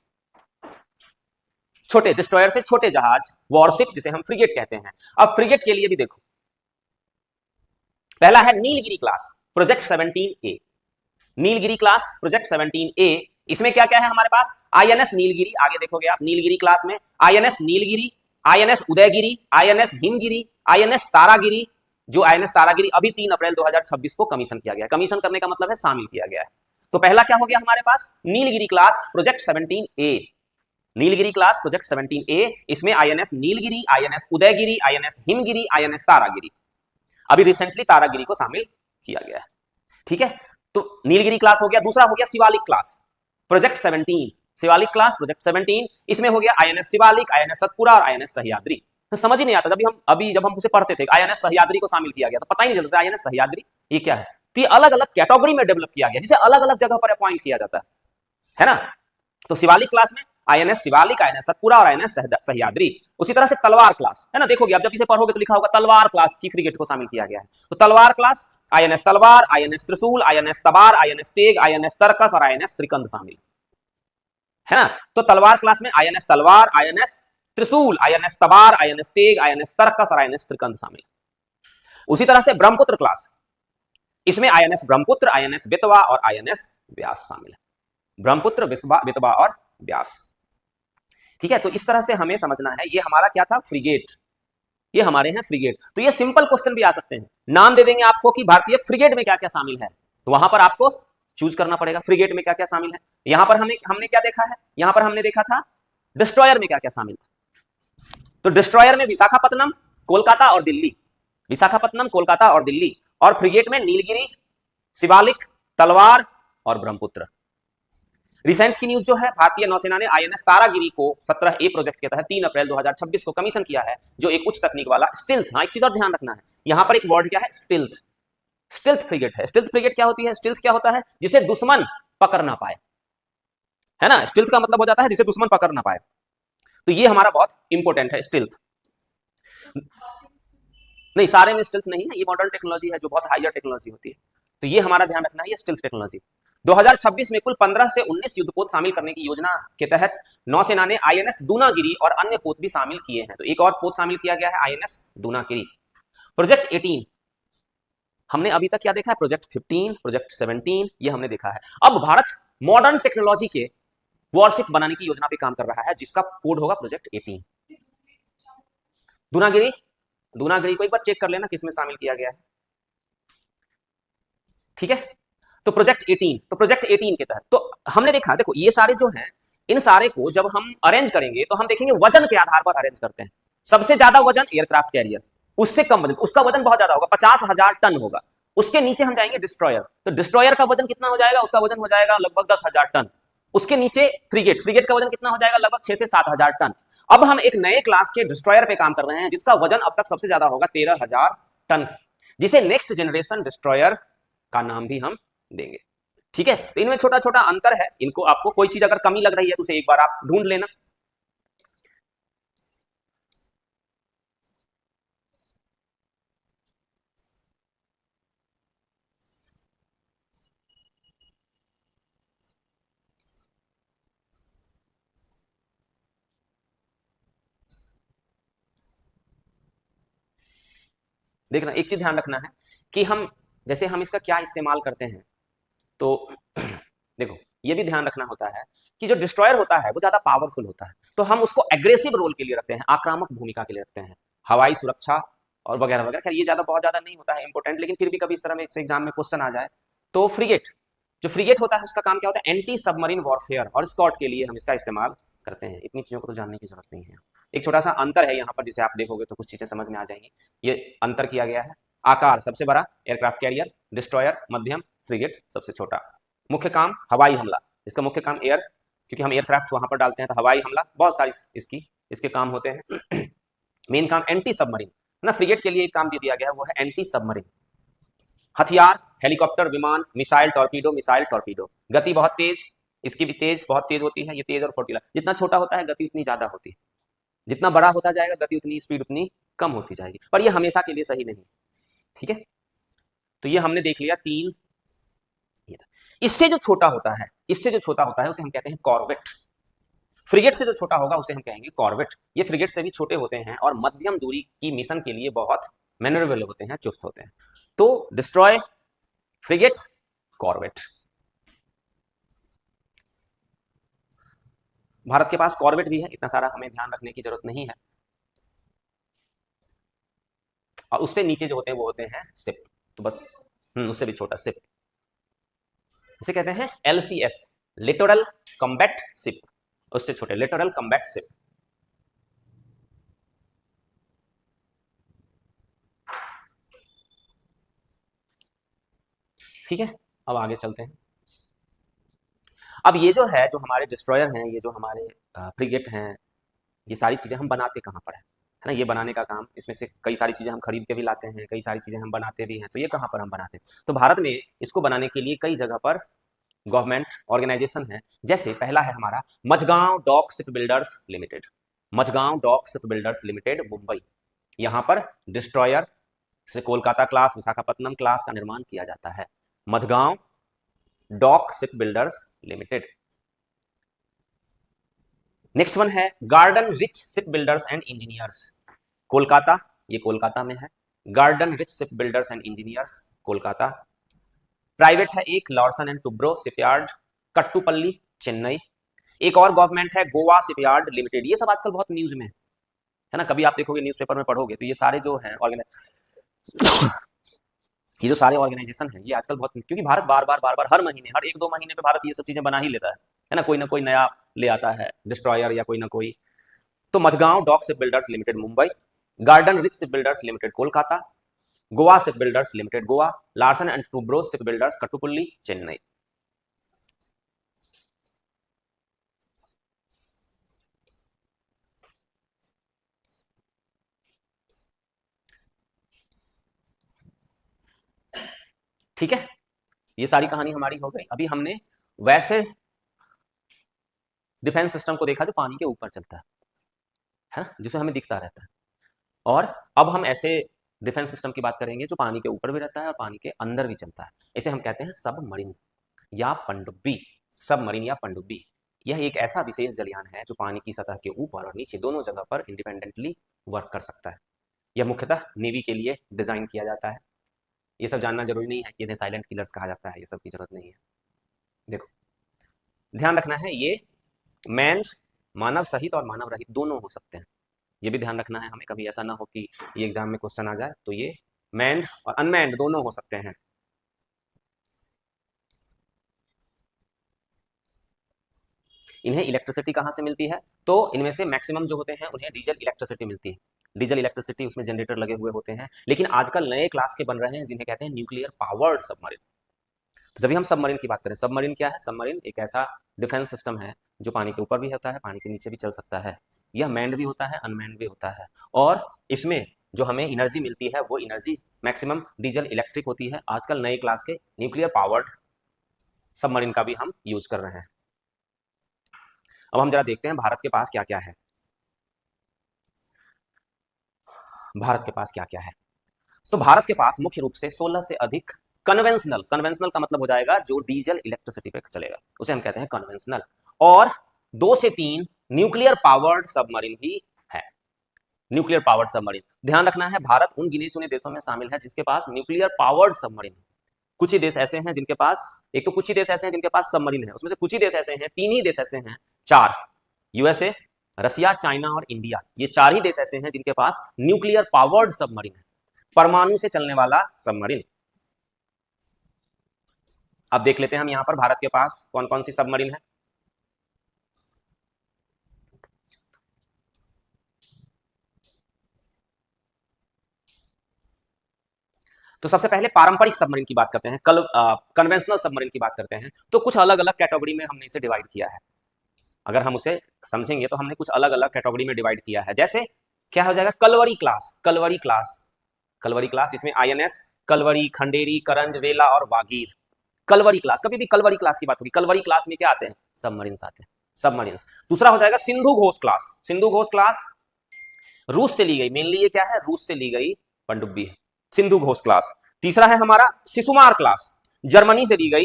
छोटे डिस्ट्रॉयर से छोटे जहाज, वॉरशिप जिसे हम फ्रिगेट कहते हैं। अब फ्रिगेट के लिए भी देखो, पहला है Nilgiri class project 17A। Nilgiri class project 17A, इसमें क्या क्या है हमारे पास? आईएनएस नीलगिरी, आगे देखोगे आप नीलगिरी क्लास में INS Nilgiri, INS Udaygiri, INS Himgiri, INS Taragiri. जो आईएनएस तारागिरी अभी 3 अप्रैल 2026 को कमीशन किया गया है। कमीशन करने का मतलब है शामिल किया गया है। तो पहला क्या हो गया हमारे पास? Nilgiri class project 17A। Nilgiri class project 17A, इसमें INS Nilgiri, INS Udaygiri, INS Himgiri, INS Taragiri, अभी रिसेंटली तारागिरी को शामिल किया गया है। ठीक है, तो नीलगिरी क्लास हो गया। दूसरा हो गया Shivalik class project 17। Shivalik class project 17, इसमें हो गया आईएनएस शिवालिक, आईएनएस सतपुरा और आईएनएस सह्याद्री। तो समझ ही नहीं आता, जब हम उसे पढ़ते थे आईएनएस सह्याद्री को शामिल किया गया, तो पता ही नहीं चलता आईएनएस सह्याद्री ये क्या है। तो ये अलग अलग कैटेगरी में डेवलप किया गया, जिसे अलग अलग जगह पर अपॉइंट किया जाता है ना। तो शिवालिक क्लास में आईएनएस शिवालिक, आईएनएस सतपुरा और आईएनएस सह्याद्री। उसी तरह से तलवार क्लास है ना, देखोगे आप जब इसे पढ़ोगे तो लिखा होगा तलवार क्लास की फ्रिगेट को शामिल किया गया है। तो तलवार क्लास आईएनएस तलवार, आईएनएस त्रिशूल, आईएनएस तबार, आईएनएस तेग, आईएनएस तरकस और आईएनएस त्रिकंद शामिल है ना। तो तलवार क्लास में आईएनएस तलवार, आईएनएस त्रिशूल, आईएनएस तबार, आईएनएस तेग, आईएनएस तरकस और आईएनएस त्रिकंद शामिल। उसी तरह से ब्रह्मपुत्र क्लास, इसमें आईएनएस ब्रह्मपुत्र, आईएनएस बेतवा और आईएनएस व्यास शामिल है। ब्रह्मपुत्र, बेतवा और व्यास। ठीक है, तो इस तरह से हमें समझना है। ये हमारा क्या था? फ्रिगेट। ये हमारे हैं फ्रिगेट। तो ये सिंपल क्वेश्चन भी आ सकते हैं, नाम दे देंगे आपको कि भारतीय फ्रिगेट में क्या क्या शामिल है, तो वहां पर आपको चूज करना पड़ेगा फ्रिगेट में क्या क्या शामिल है। यहां पर हमने क्या देखा है? यहां पर हमने देखा था डिस्ट्रॉयर में क्या क्या शामिल था। तो डिस्ट्रॉयर में विशाखापत्तनम, कोलकाता और दिल्ली, विशाखापत्तनम, कोलकाता और दिल्ली। और फ्रिगेट में नीलगिरी, शिवालिक, तलवार और ब्रह्मपुत्र। रिसेंट की न्यूज जो है, भारतीय नौसेना ने आईएनएस तारागिरी को 17A प्रोजेक्ट के तहत 3 अप्रैल 2026 को कमीशन किया है, जो एक उच्च तकनीक वाला स्टिल्थ, हाँ एक चीज और ध्यान रखना है, यहां पर एक वर्ड क्या है? स्टिल्थ। स्टिल्थ फ्रिगेट है। स्टिल्थ फ्रिगेट क्या होती है? स्टिल्थ क्या होता है? जिसे दुश्मन पकड़ ना पाए, है ना। स्टिल्थ का मतलब हो जाता है जिसे दुश्मन पकड़ ना पाए। तो ये हमारा बहुत इंपॉर्टेंट है स्टिल्थ। नहीं, सारे में स्टिल्थ नहीं है, ये मॉडर्न टेक्नोलॉजी है जो बहुत हायर टेक्नोलॉजी होती है। तो ये हमारा ध्यान रखना है, ये स्टिल्थ टेक्नोलॉजी। 2026 में कुल 15 से 19 युद्धपोत शामिल करने की योजना के तहत नौसेना ने आईएनएस दूनागिरी और अन्य पोत भी शामिल किए हैं। तो एक और पोत शामिल किया गया है, आईएनएस दूनागिरी। प्रोजेक्ट 18 हमने अभी तक क्या देखा है? प्रोजेक्ट 15, प्रोजेक्ट 17 ये हमने देखा है। अब भारत मॉडर्न टेक्नोलॉजी के वॉरशिप बनाने की योजना पे काम कर रहा है, जिसका कोड होगा प्रोजेक्ट 18। दूनागिरी, दूनागिरी को एक बार चेक कर लेना किसमें शामिल किया गया है। ठीक है, तो प्रोजेक्ट 18, तो प्रोजेक्ट 18 के तहत तो हमने देखा, देखो ये सारे जो हैं, इन सारे को जब हम अरेंज करेंगे तो हम देखेंगे वजन के आधार पर अरेंज करते हैं। सबसे ज्यादा वजन एयरक्राफ्ट कैरियर, उससे कम वजन, उसका वजन बहुत ज्यादा होगा, 50,000 टन होगा। उसके नीचे हम जाएंगे डिस्ट्रॉयर, तो डिस्ट्रॉयर का वजन कितना हो जाएगा? उसका वजन हो जाएगा लगभग 10,000 टन। उसके नीचे फ्रिगेट, फ्रिगेट का वजन कितना हो जाएगा? लगभग 6 से 7,000 टन। अब हम एक नए क्लास के डिस्ट्रॉयर पे काम कर रहे हैं जिसका वजन अब तक सबसे ज्यादा होगा 13,000 टन, जिसे नेक्स्ट जनरेशन डिस्ट्रॉयर का नाम भी हम देंगे। ठीक है, तो इनमें छोटा छोटा अंतर है, इनको आपको कोई चीज अगर कमी लग रही है तो उसे एक बार आप ढूंढ लेना। देखना, एक चीज ध्यान रखना है कि हम जैसे हम इसका क्या इस्तेमाल करते हैं, तो देखो ये भी ध्यान रखना होता है कि जो डिस्ट्रॉयर होता है वो ज्यादा पावरफुल होता है, तो हम उसको एग्रेसिव रोल के लिए रखते हैं, आक्रामक भूमिका के लिए रखते हैं, हवाई सुरक्षा और वगैरह वगैरह। खैर ये ज्यादा बहुत ज्यादा नहीं होता है इंपॉर्टेंट, लेकिन फिर भी कभी इस तरह में एग्जाम में क्वेश्चन आ जाए। तो फ्रिगेट, जो फ्रिगेट होता है उसका काम क्या होता है? एंटी सबमरीन वॉरफेयर और स्कॉट के लिए हम इसका इस्तेमाल करते हैं। इतनी चीजों को तो जानने की जरूरत नहीं है। एक छोटा सा अंतर है यहाँ पर, जिसे आप देखोगे तो कुछ चीजें समझ में आ जाएंगी। ये अंतर किया गया है, आकार सबसे बड़ा एयरक्राफ्ट कैरियर, डिस्ट्रॉयर मध्यम, फ्रिगेट सबसे छोटा। मुख्य काम हवाई हमला, इसका मुख्य काम एयर क्योंकि हम एयरक्राफ्ट वहां पर डालते हैं, तो हवाई हमला बहुत सारी इसके काम होते हैं। मेन काम एंटी सबमरीन ना, फ्रिगेट के लिए एक काम दे दिया गया है, वो है एंटी सबमरीन हथियार, हेलीकॉप्टर, विमान, मिसाइल टॉर्पीडो। गति बहुत तेज, इसकी भी तेज, बहुत तेज होती है, ये तेज और फुर्तीला। जितना छोटा होता है गति उतनी ज्यादा होती है, जितना बड़ा होता जाएगा गति उतनी, स्पीड उतनी कम होती जाएगी, पर ये हमेशा के लिए सही नहीं। ठीक है, तो ये हमने देख लिया तीन। इससे जो छोटा होता है, इससे जो छोटा होता है उसे हम कहते हैं कॉर्वेट। फ्रिगेट से जो छोटा होगा उसे हम कहेंगे कॉर्वेट। ये फ्रिगेट से भी छोटे होते हैं और मध्यम दूरी की मिशन के लिए बहुत मैनरेबल होते हैं, चुस्त होते हैं। तो डिस्ट्रॉय, फ्रिगेट, कॉर्वेट। भारत के पास कॉर्वेट भी है, इतना सारा हमें ध्यान रखने की जरूरत नहीं है। और उससे नीचे जो होते हैं वो होते हैं सिप, तो बस उससे भी छोटा सिप, इसे कहते हैं LCS, लिटोरल कॉम्बैट शिप। उससे छोटे लिटोरल कॉम्बैट शिप। ठीक है, अब आगे चलते हैं। अब ये जो है, जो हमारे डिस्ट्रॉयर हैं, ये जो हमारे फ्रिगेट हैं, ये सारी चीजें हम बनाते कहाँ पर है ना? ये बनाने का काम, इसमें से कई सारी चीजें हम खरीद के भी लाते हैं, कई सारी चीजें हम बनाते भी हैं। तो ये कहाँ पर हम बनाते हैं? तो भारत में इसको बनाने के लिए कई जगह पर गवर्नमेंट ऑर्गेनाइजेशन है। जैसे पहला है हमारा Mazagon dock ship builders limited. Mazagon dock ship builders limited, Mumbai. यहाँ पर डिस्ट्रॉयर से कोलकाता क्लास, विशाखापट्टनम क्लास का निर्माण किया जाता है। Mazagon dock ship builders Limited. Next one है Garden rich ship Builders and Engineers, Kolkata. ये कोलकाता में है। Garden rich ship Builders and Engineers, Kolkata. Private है एक, लॉर्सन एंड टुब्रो शिपयार्ड, कट्टुपल्ली, चेन्नई। एक और गवर्नमेंट है गोवा शिपयार्ड लिमिटेड। ये सब आजकल बहुत न्यूज में है ना, कभी आप देखोगे न्यूज़पेपर में पढ़ोगे तो ये सारे जो हैं ये जो सारे ऑर्गेनाइजेशन हैं, ये आजकल बहुत, क्योंकि भारत बार बार हर महीने, हर 1-2 महीने पे भारत ये सब चीजें बना ही लेता है ना कोई नया ले आता है डिस्ट्रॉयर या कोई ना कोई। तो Mazagon dock ship builders limited, Mumbai. Garden rich ship builders limited, Kolkata. Goa ship builders limited, Goa. Larsen and Toubro ship builders, Kattupalli, Chennai. ठीक है, ये सारी कहानी हमारी हो गई। अभी हमने वैसे डिफेंस सिस्टम को देखा जो पानी के ऊपर चलता है ना, जिसे हमें दिखता रहता है। और अब हम ऐसे डिफेंस सिस्टम की बात करेंगे जो पानी के ऊपर भी रहता है और पानी के अंदर भी चलता है। इसे हम कहते हैं सबमरीन या पनडुब्बी। सबमरीन या पनडुब्बी, यह एक ऐसा विशेष जलयान है जो पानी की सतह के ऊपर और नीचे दोनों जगह पर इंडिपेंडेंटली वर्क कर सकता है। यह मुख्यतः नेवी के लिए डिजाइन किया जाता है। ये सब जानना जरूरी नहीं है कि इन्हें साइलेंट किलर्स कहा जाता है, ये सब की जरूरत नहीं है। देखो, ध्यान रखना है, ये मैन, मानव सहित और मानव रहित दोनों हो सकते हैं। ये भी ध्यान रखना है हमें, कभी ऐसा ना हो कि ये एग्जाम में क्वेश्चन आ जाए। तो ये मैन्ड और अनमैन्ड दोनों हो सकते हैं। इन्हें इलेक्ट्रिसिटी कहाँ से मिलती है? तो इनमें से मैक्सिमम जो होते हैं उन्हें डीजल इलेक्ट्रिसिटी मिलती है। डीजल इलेक्ट्रिसिटी, उसमें जनरेटर लगे हुए होते हैं। लेकिन आजकल नए क्लास के बन रहे हैं जिन्हें कहते हैं न्यूक्लियर पावर्ड सबमरीन। तो जब हम सबमरीन की बात करें, सबमरीन क्या है? सबमरीन एक ऐसा डिफेंस सिस्टम है जो पानी के ऊपर भी होता है, पानी के नीचे भी चल सकता है। यह मैन्ड भी होता है, अनमैन्ड भी होता है। और इसमें जो हमें एनर्जी मिलती है वो एनर्जी मैक्सिमम डीजल इलेक्ट्रिक होती है। आजकल नए क्लास के न्यूक्लियर पावर्ड सबमरीन का भी हम यूज कर रहे हैं। अब हम जरा देखते हैं भारत के पास क्या क्या है। भारत के पास क्या क्या है? तो भारत के पास मुख्य रूप से 16 से अधिक कन्वेंशनल, कन्वेंशनल का मतलब हो जाएगा जो डीजल इलेक्ट्रिसिटी पे चलेगा, उसे हम कहते हैं कन्वेंशनल। और 2 से 3 न्यूक्लियर पावर्ड सबमरीन भी है। न्यूक्लियर पावर्ड सबमरीन, ध्यान रखना है, भारत उन गिने चुने देशों में शामिल है जिसके पास न्यूक्लियर पावर्ड सबमरीन है। कुछ ही देश ऐसे हैं जिनके पास, एक तो कुछ ही देश ऐसे हैं जिनके पास सबमरीन है, उसमें से कुछ ही देश ऐसे हैं, 3 ही देश ऐसे हैं, 4, यूएसए, रसिया, चाइना और इंडिया। ये 4 ही देश ऐसे हैं जिनके पास न्यूक्लियर पावर्ड सबमरीन है, परमाणु से चलने वाला सबमरीन। अब देख लेते हैं हम यहां पर भारत के पास कौन कौन सी सबमरीन है। तो सबसे पहले पारंपरिक सबमरीन की बात करते हैं, कल कन्वेंशनल सबमरीन की बात करते हैं। तो कुछ अलग अलग कैटेगरी में हमने इसे डिवाइड किया है। अगर हम उसे समझेंगे तो हमने कुछ अलग अलग कैटेगरी में डिवाइड किया है। जैसे क्या हो जाएगा, Kalvari class, Kalvari class, Kalvari class जिसमें आईएनएस कलवरी, खंडेरी, करंज, वेला और वागीर। कलवरी क्लास, कभी भी कलवरी क्लास की बात होगी, कलवरी क्लास में क्या आते हैं, सबमरीन्स आते हैं, सबमरीन्स। दूसरा हो जाएगा सिंधु घोष क्लास, सिंधु घोष क्लास रूस से ली गई, मेनली ये क्या है, रूस से ली गई पनडुब्बी है, सिंधु घोष क्लास। तीसरा है हमारा शिशुमार क्लास, जर्मनी से ली गई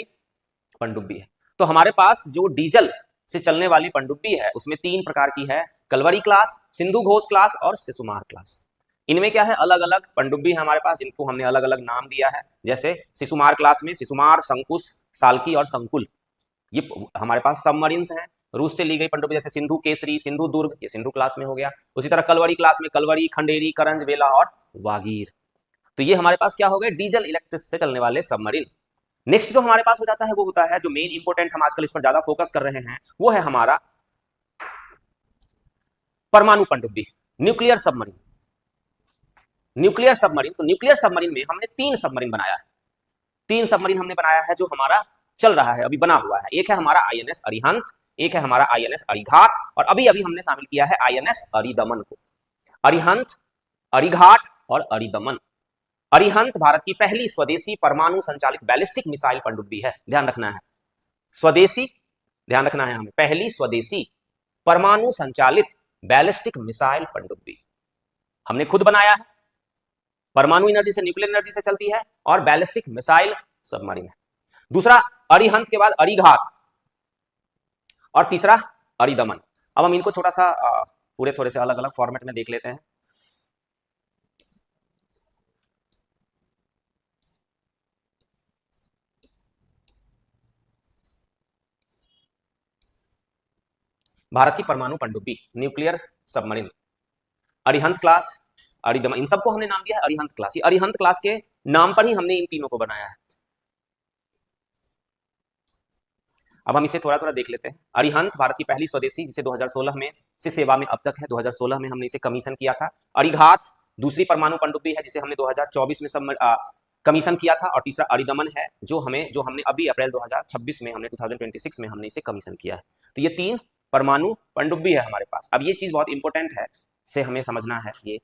पनडुब्बी है। तो हमारे पास जो डीजल से चलने वाली पनडुब्बी है उसमें 3 प्रकार की है, कलवरी क्लास, सिंधु घोष क्लास और शिशुमार क्लास। इनमें क्या है, अलग अलग पनडुब्बी है हमारे पास जिनको हमने अलग अलग नाम दिया है। जैसे शिशुमार क्लास में शिशुमार, शंकुश, साल्की और संकुल, ये हमारे पास सबमरीन्स हैं। रूस से ली गई पनडुब्बी जैसे सिंधु केसरी, सिंधु दुर्ग, ये सिंधु क्लास में हो गया। उसी तरह कलवरी क्लास में कलवरी, खंडेरी, करंज, वेला और वागीर। तो ये हमारे पास क्या हो गए, डीजल इलेक्ट्रिक से चलने वाले सबमरीन। नेक्स्ट जो हमारे पास हो जाता है वो होता है, जो मेन इंपोर्टेंट हम आजकल इस पर ज्यादा फोकस कर रहे हैं, वो है हमारा परमाणु पनडुब्बी, न्यूक्लियर सबमरीन। न्यूक्लियर सबमरीन, तो न्यूक्लियर सबमरीन में हमने 3 सबमरीन बनाया है, 3 सबमरीन हमने बनाया है जो हमारा चल रहा है, अभी बना हुआ है। एक है हमारा आईएनएस अरिहंत, एक है हमारा आईएनएस अरिघात और अभी अभी हमने शामिल किया है आईएनएस अरिदमन को। अरिहंत, अरिघाट और अरिदमन। अरिहंत भारत की पहली स्वदेशी परमाणु संचालित बैलिस्टिक मिसाइल पनडुब्बी है, ध्यान रखना है, स्वदेशी, ध्यान रखना है हमें, पहली स्वदेशी परमाणु संचालित बैलिस्टिक मिसाइल पनडुब्बी हमने खुद बनाया है, परमाणु एनर्जी से, न्यूक्लियर एनर्जी से चलती है और बैलिस्टिक मिसाइल सबमरीन है। दूसरा अरिहंत के बाद अरिघात और तीसरा अरिदमन। अब हम इनको छोटा सा पूरे थोड़े से अलग अलग फॉर्मेट में देख लेते हैं। भारत की परमाणु पनडुब्बी, nuclear submarine, Arihant class, Aridhaman, इन सबको हमने नाम दिया है अरिहंत क्लास। ये अरिहंत क्लास के नाम पर ही हमने इन तीनों को बनाया है। अब हम इसे थोड़ा थोड़ा देख लेते हैं। अरिहंत भारत की पहली स्वदेशी जिसे 2016 में से सेवा में अब तक है, 2016 में हमने इसे कमीशन किया था। अरिघात दूसरी परमाणु पनडुब्बी है जिसे हमने 2024 में कमीशन किया था। और तीसरा अरिदमन है जो हमने अभी अप्रैल 2026 में, हमने 2026 में हमने इसे कमीशन किया है। तो ये 3 परमाणु पनडुब्बी है हमारे पास। अब ये चीज बहुत इंपॉर्टेंट है, से हमें समझना है ये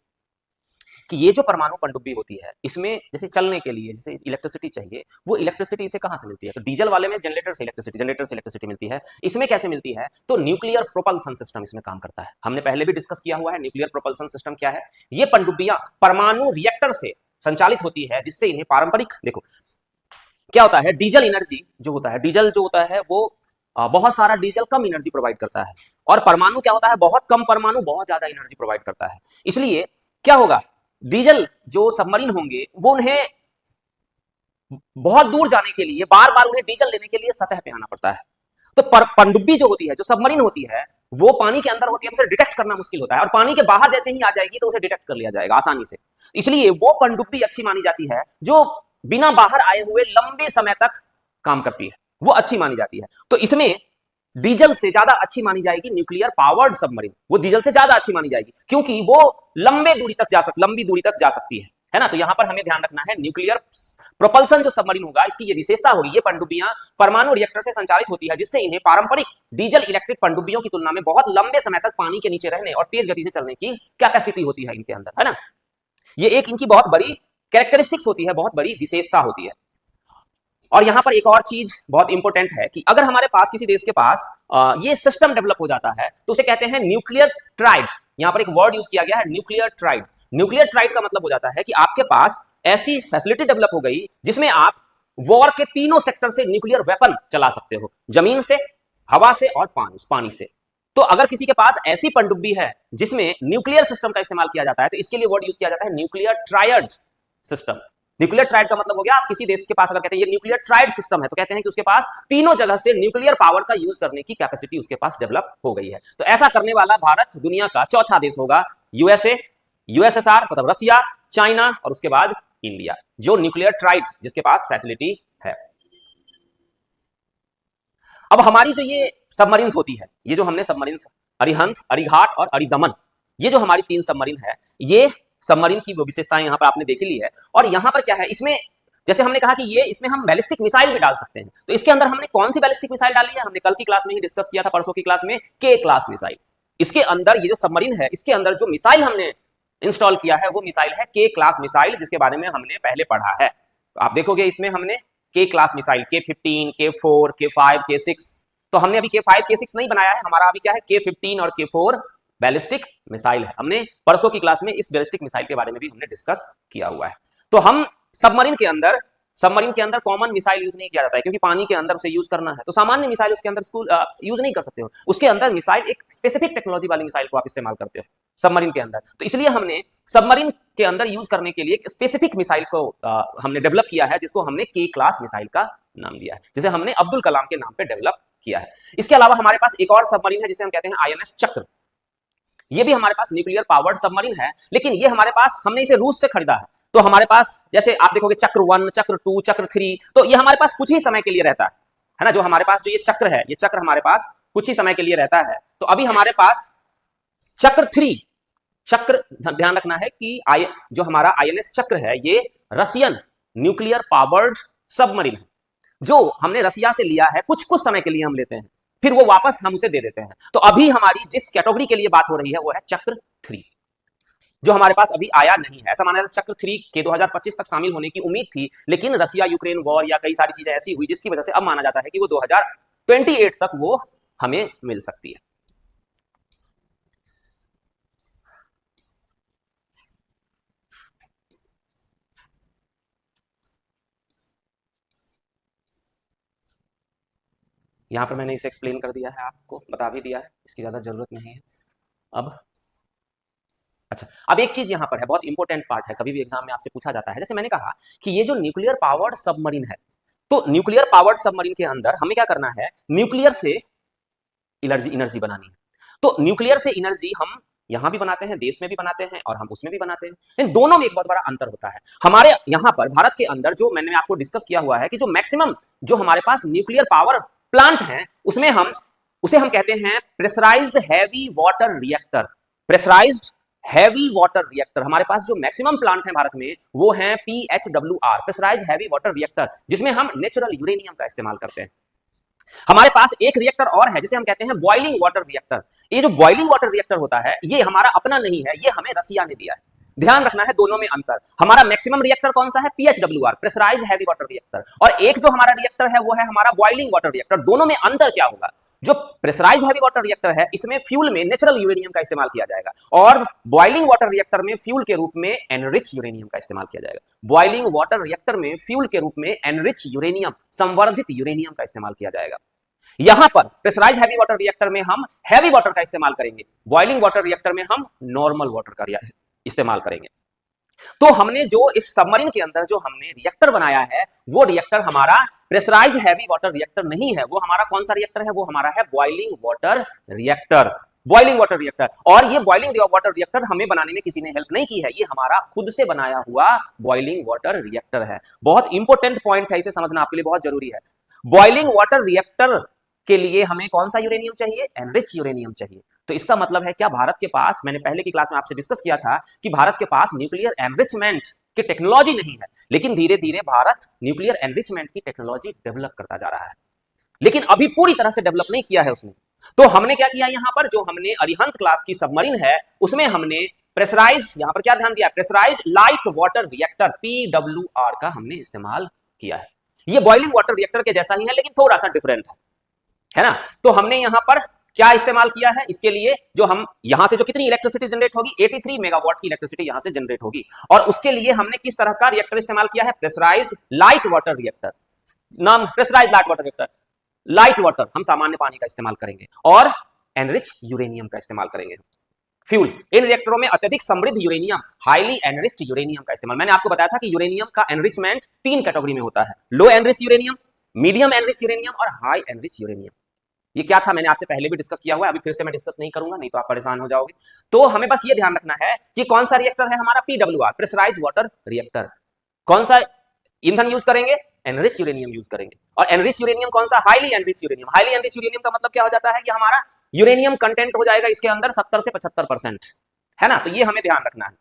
कि ये जो परमाणु पनडुब्बी होती है इसमें जैसे चलने के लिए जैसे इलेक्ट्रिसिटी चाहिए, वो इलेक्ट्रिसिटी इसे कहां से मिलती है, तो डीजल वाले में जनरेटर से इलेक्ट्रिसिटी मिलती है। इसमें कैसे मिलती है, तो न्यूक्लियर प्रोपल्सन सिस्टम इसमें काम करता है। हमने पहले भी डिस्कस किया हुआ है न्यूक्लियर प्रोपल्सन सिस्टम क्या है। ये पनडुब्बियां परमाणु रिएक्टर से संचालित होती है जिससे इन्हें पारंपरिक, देखो क्या होता है, डीजल एनर्जी जो होता है, डीजल जो होता है वो बहुत सारा डीजल कम एनर्जी प्रोवाइड करता है, और परमाणु क्या होता है, बहुत कम परमाणु बहुत ज्यादा एनर्जी प्रोवाइड करता है। इसलिए क्या होगा, डीजल जो सबमरीन होंगे वो उन्हें बहुत दूर जाने के लिए, बार बार उन्हें डीजल लेने के लिए सतह पे आना पड़ता है। तो पनडुब्बी जो होती है, जो सबमरीन होती है, वो पानी के अंदर होती है तो उसे डिटेक्ट करना मुश्किल होता है, और पानी के बाहर जैसे ही आ जाएगी तो उसे डिटेक्ट कर लिया जाएगा आसानी से। इसलिए वो पनडुब्बी अच्छी मानी जाती है जो बिना बाहर आए हुए लंबे समय तक काम करती है, वो अच्छी मानी जाती है। तो इसमें डीजल से ज्यादा अच्छी मानी जाएगी न्यूक्लियर पावर्ड सबमरीन, वो डीजल से ज्यादा अच्छी मानी जाएगी क्योंकि वो लंबी दूरी तक जा सकती है ना। तो यहां पर हमें ध्यान रखना है, न्यूक्लियर प्रोपल्सन जो सबमरीन होगा इसकी ये विशेषता होगी, ये पनडुब्बियां परमाणु रिएक्टर से संचालित होती है जिससे इन्हें पारंपरिक डीजल इलेक्ट्रिक पनडुब्बियों की तुलना में बहुत लंबे समय तक पानी के नीचे रहने और तेज गति से चलने की कैपेसिटी होती है इनके अंदर, है ना। ये एक इनकी बहुत बड़ी कैरेक्टरिस्टिक्स होती है, बहुत बड़ी विशेषता होती है। और यहां पर एक और चीज बहुत इंपॉर्टेंट है कि अगर हमारे पास किसी देश के पास ये सिस्टम डेवलप हो जाता है तो उसे कहते हैं न्यूक्लियर ट्राइड। यहां पर एक वर्ड यूज किया गया है, न्यूक्लियर ट्राइड। न्यूक्लियर ट्राइड का मतलब हो जाता है कि आपके पास ऐसी फैसिलिटी डेवलप हो गई जिसमें आप वॉर के तीनों सेक्टर से न्यूक्लियर वेपन चला सकते हो, जमीन से, हवा से और पानी से। तो अगर किसी के पास ऐसी पनडुब्बी है जिसमें न्यूक्लियर सिस्टम का इस्तेमाल किया जाता है तो इसके लिए वर्ड यूज किया जाता है nuclear triad system. Nuclear tried का मतलब हो गया, आप किसी देश के पास अगर कहते हैं ये न्यूक्लियर ट्राइड सिस्टम है तो कहते हैं कि उसके पास तीनों जगह से न्यूक्लियर पावर का यूज करने की कैपेसिटी उसके पास डेवलप हो गई है। तो ऐसा करने वाला भारत दुनिया का चौथा देश होगा, यूएसए, यूएसएसआर मतलब रसिया, चाइना और उसके बाद इंडिया, जो न्यूक्लियर ट्राइड जिसके पास फैसिलिटी है। अब हमारी जो ये सबमरीन्स होती है, ये जो हमने सबमरीन्स अरिहंत, अरिघाट और अरिदमन, ये जो हमारी 3 सबमरीन है, ये सबमरीन की वो विशेषताएं यहां पर आपने देख ली है। और यहां पर क्या है, इसमें जैसे हमने कहा कि ये इसमें हम बैलिस्टिक मिसाइल भी डाल सकते हैं, तो इसके अंदर हमने कौन सी बैलिस्टिक मिसाइल डाली है, हमने कल की क्लास में ही डिस्कस किया था, परसों की क्लास में, के क्लास मिसाइल। इसके अंदर ये जो सबमरीन है, इसके अंदर जो मिसाइल हमने इंस्टॉल किया है वो मिसाइल है के क्लास मिसाइल, जिसके बारे में हमने पहले पढ़ा है। तो आप देखोगे इसमें हमने के class missile K-15, K-4, K-5, K-6, तो हमने अभी K-5 K-6 नहीं बनाया है, हमारा अभी क्या है K-15 और K-4 बैलिस्टिक मिसाइल है। हमने परसों की क्लास में इस बैलिस्टिक मिसाइल के बारे में भी हमने डिस्कस किया हुआ है। तो हम सबमरीन के अंदर कॉमन मिसाइल यूज नहीं किया जाता है, क्योंकि पानी के अंदर उसे यूज करना है, तो सामान्य मिसाइल उसके अंदर स्कूल यूज नहीं कर सकते हो। उसके अंदर मिसाइल एक स्पेसिफिक टेक्नोलॉजी वाली मिसाइल को आप इस्तेमाल करते हो सबमरीन के अंदर। तो इसलिए हमने सबमरीन के अंदर यूज करने के लिए एक स्पेसिफिक मिसाइल को हमने डेवलप किया है, जिसको हमने के क्लास मिसाइल का नाम दिया है, जिसे हमने अब्दुल कलाम के नाम पे डेवलप किया है। इसके अलावा हमारे पास एक और सबमरीन है जिसे हम कहते हैं INS चक्र। ये भी हमारे पास न्यूक्लियर पावर्ड सबमरीन है, लेकिन ये हमारे पास, हमने इसे रूस से खरीदा है। तो हमारे पास जैसे आप देखोगे चक्र 1, चक्र 2, चक्र 3, तो ये हमारे पास कुछ ही समय के लिए रहता है ना। जो हमारे पास जो ये चक्र है, ये चक्र हमारे पास कुछ ही समय के लिए रहता है। तो अभी हमारे पास चक्र 3 चक्र, ध्यान रखना है कि जो हमारा INS चक्र है, ये रशियन न्यूक्लियर पावर्ड सबमरीन है, जो हमने रसिया से लिया है। कुछ कुछ समय के लिए हम लेते हैं, फिर वो वापस हम उसे दे देते हैं। तो अभी हमारी जिस कैटेगरी के लिए बात हो रही है वो है चक्र 3, जो हमारे पास अभी आया नहीं है। ऐसा माना जाता है चक्र 3 के 2025 तक शामिल होने की उम्मीद थी, लेकिन रसिया यूक्रेन वॉर या कई सारी चीजें ऐसी हुई जिसकी वजह से अब माना जाता है कि वो 2028 तक वो हमें मिल सकती है। यहां पर मैंने इसे एक्सप्लेन कर दिया है, आपको बता भी दिया है, इसकी ज्यादा जरूरत नहीं है। अब अच्छा, अब एक चीज यहां पर है, बहुत इंपॉर्टेंट पार्ट है, कभी भी एग्जाम में आपसे पूछा जाता है। जैसे मैंने कहा कि ये जो न्यूक्लियर पावर्ड सबमरीन है, तो न्यूक्लियर पावर्ड सबमरीन के अंदर हमें क्या करना है, न्यूक्लियर से एनर्जी बनानी है। तो न्यूक्लियर से एनर्जी हम यहां भी बनाते हैं, देश में भी बनाते हैं और हम उसमें भी बनाते हैं। इन दोनों में एक बहुत बड़ा अंतर होता है। हमारे यहां पर भारत के अंदर जो मैंने आपको डिस्कस किया हुआ है कि जो मैक्सिमम जो हमारे पास न्यूक्लियर पावर प्लांट है, उसमें हम कहते हैं pressurised heavy water reactor. Pressurised heavy water reactor हमारे पास जो मैक्सिमम प्लांट है भारत में, वो है PHWR, pressurised heavy water reactor, जिसमें हम नेचुरल यूरेनियम का इस्तेमाल करते हैं। हमारे पास एक रिएक्टर और है जिसे हम कहते हैं बॉइलिंग वाटर रिएक्टर। ये जो बॉइलिंग वाटर रिएक्टर होता है, ये हमारा अपना नहीं है, ये हमें रसिया ने दिया है। ध्यान रखना है दोनों में अंतर। हमारा मैक्सिमम रिएक्टर कौन सा है, PHWR, pressurised heavy water reactor, और एक जो हमारा रिएक्टर है वो है हमारा बॉइलिंग वाटर रिएक्टर। दोनों में अंतर क्या होगा, जो प्रेशराइज्ड हैवी वाटर रिएक्टर है, इसमें फ्यूल में नेचुरल यूरेनियम का इस्तेमाल किया जाएगा, और बॉइलिंग वाटर रिएक्टर में फ्यूल के रूप में एनरिच यूरेनियम का इस्तेमाल किया जाएगा। बॉइलिंग वाटर रिएक्टर में फ्यूल के रूप में एनरिच यूरेनियम, संवर्धित यूरेनियम का इस्तेमाल किया जाएगा। यहां पर प्रेशराइज्ड हैवी वाटर रिएक्टर में हम हैवी वाटर का इस्तेमाल करेंगे, बॉइलिंग वाटर रिएक्टर में हम नॉर्मल वाटर का इस्तेमाल करेंगे। तो हमने जो इस सबमरीन के अंदर जो हमने रिएक्टर बनाया है, वो रिएक्टर हमारा प्रेशराइज्ड हैवी वाटर रिएक्टर नहीं है। वो हमारा कौन सा रिएक्टर है, वो हमारा है boiling water reactor. Boiling water reactor, और ये बॉइलिंग वाटर रिएक्टर हमें बनाने में किसी ने हेल्प नहीं की है, ये हमारा खुद से बनाया हुआ बॉइलिंग वाटर रिएक्टर है। बहुत इंपॉर्टेंट पॉइंट है, इसे समझना आपके लिए बहुत जरूरी है। बॉइलिंग वाटर रिएक्टर के लिए हमें कौन सा यूरेनियम चाहिए, एनरिच यूरेनियम चाहिए। तो इसका मतलब है क्या, भारत के पास, मैंने पहले की क्लास में आपसे डिस्कस किया था कि भारत के पास न्यूक्लियर एनरिचमेंट की टेक्नोलॉजी नहीं है, लेकिन धीरे धीरे भारत न्यूक्लियर एनरिचमेंट की टेक्नोलॉजी डेवलप करता जा रहा है, लेकिन अभी पूरी तरह से डेवलप नहीं किया है उसने। तो हमने क्या किया, यहां पर जो हमने अरिहंत क्लास की सबमरीन है, उसमें हमने प्रेशराइज, यहां पर क्या ध्यान दिया, pressurise light water reactor PWR का हमने इस्तेमाल किया है। ये बॉइलिंग वाटर रिएक्टर के जैसा ही है, लेकिन थोड़ा सा डिफरेंट है ना। तो हमने यहां पर क्या इस्तेमाल किया है, इसके लिए जो हम यहां से जो कितनी इलेक्ट्रिसिटी जनरेट होगी, 83 मेगावाट की इलेक्ट्रिसिटी यहां से जनरेट होगी, और उसके लिए हमने किस तरह का रिएक्टर इस्तेमाल किया है, प्रेशराइज लाइट वाटर रिएक्टर। नाम pressurise light water reactor, light water हम सामान्य पानी का इस्तेमाल करेंगे, और एनरिच यूरेनियम का इस्तेमाल करेंगे फ्यूल। इन रिएक्टरों में अत्यधिक समृद्ध यूरेनियम, हाईली एनरिच्ड यूरेनियम का इस्तेमाल। मैंने आपको बताया था कि यूरेनियम का एनरिचमेंट 3 कैटेगरी में होता है, low enrich uranium, medium enrich uranium और हाई एनरिच यूरेनियम। ये क्या था, मैंने आपसे पहले भी डिस्कस किया हुआ है, अभी फिर से मैं डिस्कस नहीं करूंगा, नहीं तो आप परेशान हो जाओगे। तो हमें बस ये ध्यान रखना है कि कौन सा रिएक्टर है हमारा, PWR, प्रेशराइज वाटर रिएक्टर। कौन सा ईंधन यूज करेंगे, एनरिच यूरेनियम यूज करेंगे। और एनरिच यूरेनियम कौन सा, highly enrich uranium. Highly enrich uranium का मतलब क्या हो जाता है कि हमारा यूरेनियम कंटेंट हो जाएगा इसके अंदर 70 से 75%, है ना। तो ये हमें ध्यान रखना है।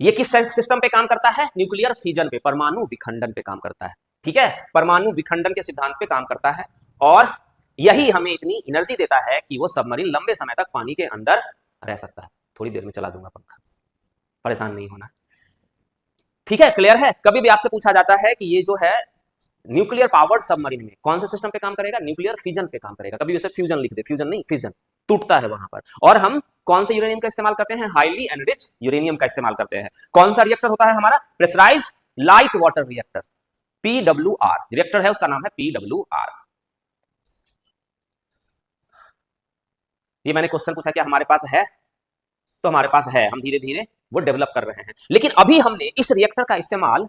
ये किस सिस्टम पे काम करता है? न्यूक्लियर फ्यूजन पे, परमाणु विखंडन पे काम करता है। ठीक है, परमाणु विखंडन के सिद्धांत पे काम करता है और यही हमें इतनी एनर्जी देता है कि वो सबमरीन लंबे समय तक पानी के अंदर रह सकता है। थोड़ी देर में चला दूंगा पंखा, परेशान नहीं होना। ठीक है, क्लियर है? कभी भी आपसे पूछा जाता है कि ये जो है न्यूक्लियर पावर्ड सबमरीन में कौन से सिस्टम पे काम करेगा? न्यूक्लियर फ्यूजन पे काम करेगा। कभी उसे फ्यूजन लिख दे, फ्यूजन नहीं, फिजन, टूटता है वहां पर। और हम कौन से यूरेनियम का इस्तेमाल करते हैं? हाईली एनरिच यूरेनियम का इस्तेमाल करते हैं। कौन सा रिएक्टर होता है हमारा? Pressurised light water reactor, PWR reactor है, उसका नाम है PWR। ये मैंने क्वेश्चन पूछा क्या हमारे पास है? तो हमारे पास है, हम धीरे धीरे वो डेवलप कर रहे हैं। लेकिन अभी हमने इस रिएक्टर का इस्तेमाल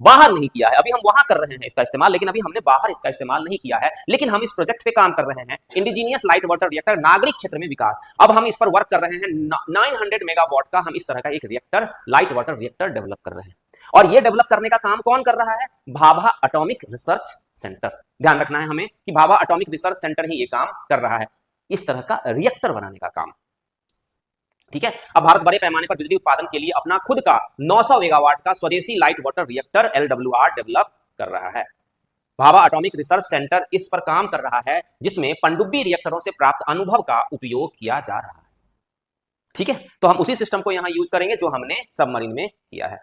बाहर नहीं किया है। अभी हम वहां कर रहे हैं इसका इस्तेमाल, लेकिन अभी हमने बाहर इसका इस्तेमाल नहीं किया है। लेकिन हम इस प्रोजेक्ट पे काम कर रहे हैं, इंडिजीनियस लाइट वाटर रिएक्टर, नागरिक क्षेत्र में विकास। अब हम इस पर वर्क कर रहे हैं। 900 मेगावाट का हम इस तरह का एक reactor, light water reactor develop कर रहे हैं। और ये डेवलप करने का काम कौन कर रहा है? Bhabha atomic research centre. ध्यान रखना है हमें कि भाभा एटॉमिक रिसर्च सेंटर ही ये काम कर रहा है, इस तरह का रिएक्टर बनाने का काम। ठीक है, अब भारत बड़े पैमाने पर बिजली उत्पादन के लिए अपना खुद का 900 मेगावाट का स्वदेशी light water reactor LWR develop कर रहा है। भाभा एटॉमिक रिसर्च सेंटर इस पर काम कर रहा है, जिसमें पनडुब्बी रिएक्टरों से प्राप्त अनुभव का उपयोग किया जा रहा है। ठीक है, तो हम उसी सिस्टम को यहां यूज करेंगे जो हमने सबमरीन में किया है।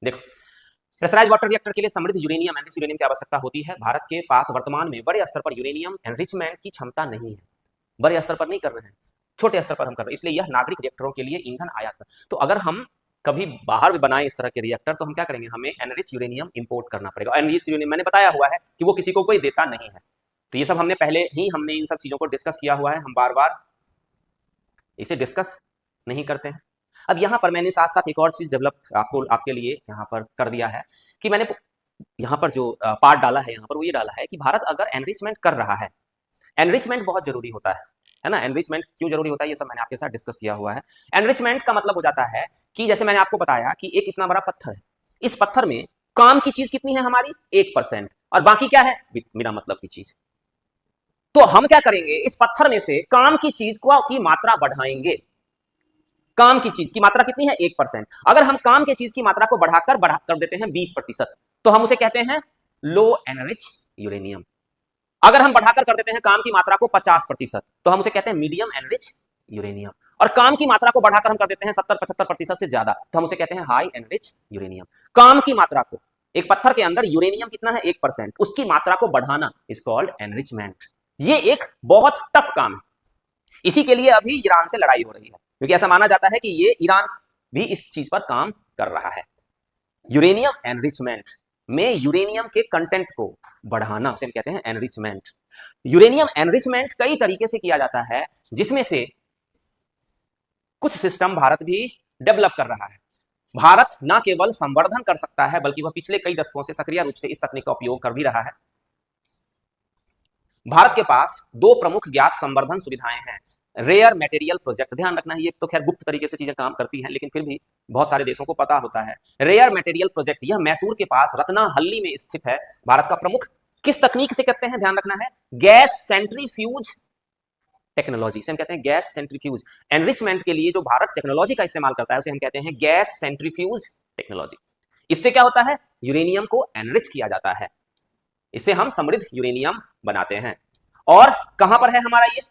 देखो, प्रेशराइज्ड वाटर रिएक्टर के लिए समृद्ध यूरेनियम, एनरिच यूरेनियम की आवश्यकता होती है। भारत के पास वर्तमान में बड़े स्तर पर यूरेनियम एनरिचमेंट की क्षमता नहीं है। बड़े स्तर पर नहीं कर रहे हैं, छोटे स्तर पर हम कर रहे हैं, इसलिए यह नागरिक रिएक्टरों के लिए ईंधन आयात कर। तो अगर हम कभी बाहर भी बनाए इस तरह के रिएक्टर, तो हम क्या करेंगे? हमें एनरिच यूरेनियम इंपोर्ट करना पड़ेगा। एनरिच यूरेनियम मैंने बताया हुआ है कि वो किसी को कोई देता नहीं है। तो ये सब हमने पहले ही हमने इन सब चीजों को डिस्कस किया हुआ है, हम बार बार इसे डिस्कस नहीं करते हैं। अब यहाँ पर मैंने साथ साथ एक और चीज डेवलप आपके लिए यहाँ पर कर दिया है कि मैंने यहाँ पर जो पार्ट डाला है, यहाँ पर वो ये डाला है कि भारत अगर एनरिचमेंट कर रहा है, एनरिचमेंट बहुत जरूरी होता है ना? एनरिचमेंट क्यों जरूरी होता है ये सब मैंने आपके साथ डिस्कस किया हुआ है। एनरिचमेंट का मतलब हो जाता है कि जैसे मैंने आपको बताया कि एक इतना बड़ा पत्थर है, इस पत्थर में काम की चीज कितनी है हमारी? 1%, और बाकी क्या है? बिना मतलब की चीज। तो हम क्या करेंगे? इस पत्थर में से काम की चीज की मात्रा बढ़ाएंगे। काम की चीज की मात्रा कितनी है? 1%। अगर हम काम की चीज की मात्रा को बढ़ा कर देते हैं 20%, तो हम उसे कहते हैं लो एनरिच यूरेनियम। अगर हम बढ़ाकर कर देते हैं काम की मात्रा को 50%, तो हम उसे कहते हैं मीडियम एनरिच यूरेनियम। और काम की मात्रा को बढ़ाकर हम कर देते हैं 70-75% से ज्यादा, तो हम उसे कहते हैं हाई एनरिच यूरेनियम। काम की मात्रा को, एक पत्थर के अंदर यूरेनियम कितना है? 1%, उसकी मात्रा को बढ़ाना इज कॉल्ड एनरिचमेंट। ये एक बहुत टफ काम है। इसी के लिए अभी ईरान से लड़ाई हो रही है, क्योंकि ऐसा माना जाता है कि ये ईरान भी इस चीज पर काम कर रहा है। यूरेनियम एनरिचमेंट में यूरेनियम के कंटेंट को बढ़ाना, उसे हम कहते हैं एनरिचमेंट। यूरेनियम एनरिचमेंट कई तरीके से किया जाता है, जिसमें से कुछ सिस्टम भारत भी डेवलप कर रहा है। भारत न केवल संवर्धन कर सकता है, बल्कि वह पिछले कई दशकों से सक्रिय रूप से इस तकनीक का उपयोग कर भी रहा है। भारत के पास दो प्रमुख ज्ञात संवर्धन सुविधाएं हैं। रेयर मटेरियल प्रोजेक्ट, ध्यान रखना है, ये तो खैर गुप्त तरीके से चीजें काम करती हैं, लेकिन फिर भी बहुत सारे देशों को पता होता है। रेयर मटेरियल प्रोजेक्ट, यह मैसूर के पास रत्नाहल्ली में स्थित है, भारत का प्रमुख। किस तकनीक से करते हैं? ध्यान रखना है, गैस सेंट्रीफ्यूज टेक्नोलॉजी से हम कहते हैं गैस सेंट्रीफ्यूज। एनरिचमेंट के लिए जो भारत टेक्नोलॉजी का इस्तेमाल करता है, उसे हम कहते हैं गैस सेंट्रीफ्यूज टेक्नोलॉजी। इससे क्या होता है? यूरेनियम को एनरिच किया जाता है, इससे हम समृद्ध यूरेनियम बनाते हैं। और कहां पर है हमारा ये?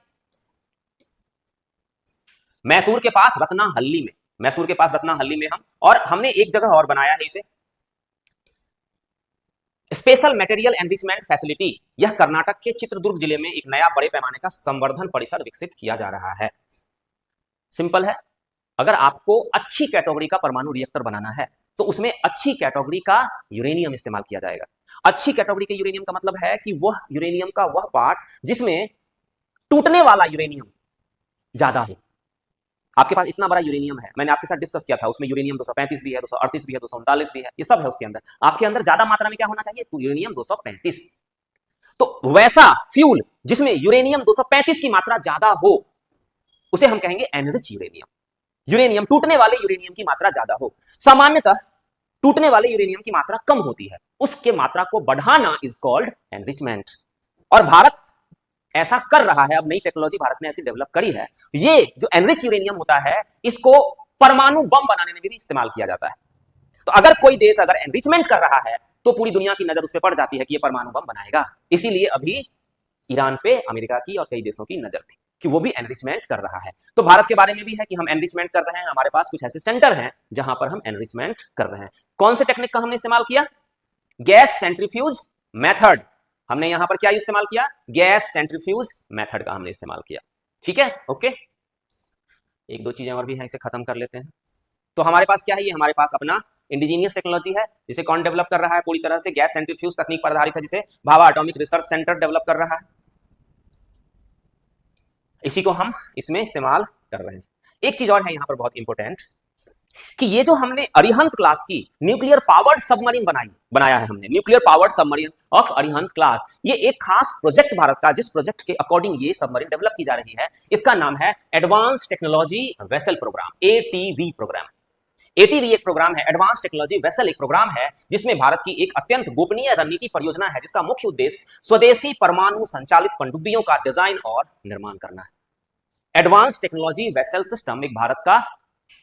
मैसूर के पास रत्नाहल्ली में। मैसूर के पास रत्नाहल्ली में हम, और हमने एक जगह और बनाया है इसे, स्पेशल मटेरियल एनरिचमेंट फैसिलिटी। यह कर्नाटक के चित्रदुर्ग जिले में एक नया बड़े पैमाने का संवर्धन परिसर विकसित किया जा रहा है। सिंपल है, अगर आपको अच्छी कैटेगरी का परमाणु रिएक्टर बनाना है, तो उसमें अच्छी कैटेगरी का यूरेनियम इस्तेमाल किया जाएगा। अच्छी कैटेगरी के यूरेनियम का मतलब है कि वह यूरेनियम का वह पार्ट जिसमें टूटने वाला यूरेनियम ज्यादा हो। आपके पास इतना बड़ा यूरेनियम है, मैंने आपके साथ डिस्कस किया था, उसमें यूरेनियम 235 भी है, 238 भी है, 239 भी है, ये सब है उसके अंदर। आपके अंदर ज्यादा मात्रा में क्या होना चाहिए? तो यूरेनियम 235। तो वैसा फ्यूल जिसमें यूरेनियम 235 की मात्रा ज्यादा हो, उसे हम कहेंगे एनरिच यूरेनियम। यूरेनियम, टूटने वाले यूरेनियम की मात्रा ज्यादा हो। सामान्यतः टूटने वाले यूरेनियम की मात्रा कम होती है, उसके मात्रा को बढ़ाना इज कॉल्ड एनरिचमेंट। और भारत ऐसा कर रहा है, अब नई टेक्नोलॉजी भारत ने ऐसी डेवलप करी है। ये जो एनरिच यूरेनियम होता है, इसको परमाणु बम बनाने में भी इस्तेमाल किया जाता है। तो अगर कोई देश अगर एनरिचमेंट कर रहा है तो पूरी दुनिया की नजर उस पर पड़ जाती है कि ये परमाणु बम बनाएगा। इसीलिए अभी ईरान पे अमेरिका की और कई देशों की नजर थी कि वो भी एनरिचमेंट कर रहा है। तो भारत के बारे में भी है कि हम एनरिचमेंट कर रहे हैं, हमारे पास कुछ ऐसे सेंटर हैं जहां पर हम एनरिचमेंट कर रहे हैं। कौन से टेक्निक का हमने इस्तेमाल किया? Gas centrifuge method. हमने यहां पर क्या इस्तेमाल किया? गैस सेंट्रीफ्यूज मेथड का हमने इस्तेमाल किया। ठीक है, ओके। एक दो चीजें और भी हैं, इसे खत्म कर लेते हैं। तो हमारे पास क्या है? ये हमारे पास अपना इंडिजीनियस टेक्नोलॉजी है, जिसे कौन डेवलप कर रहा है? पूरी तरह से गैस सेंट्रीफ्यूज तकनीक पर आधारित है, जिसे Bhabha atomic research centre develop कर रहा है। इसी को हम इसमें इस्तेमाल कर रहे हैं। एक चीज और है यहां पर बहुत इंपॉर्टेंट, कि ये जो हमने अरिहंत क्लास की न्यूक्लियर पावर्ड सबमरीन बनाया है, हमने nuclear powered submarine of Arihant class, ये एक खास प्रोजेक्ट भारत का, जिस प्रोजेक्ट के अकॉर्डिंग ये सबमरीन डेवलप की जा रही है, इसका नाम है advance technology vessel programme, ATV programme. ATV एक प्रोग्राम है, एडवांस टेक्नोलॉजी वेसल एक प्रोग्राम है, जिसमें भारत की एक अत्यंत गोपनीय रणनीति परियोजना है, जिसका मुख्य उद्देश्य स्वदेशी परमाणु संचालित पनडुब्बियों का डिजाइन और निर्माण करना है। एडवांस टेक्नोलॉजी वेसल सिस्टम एक भारत का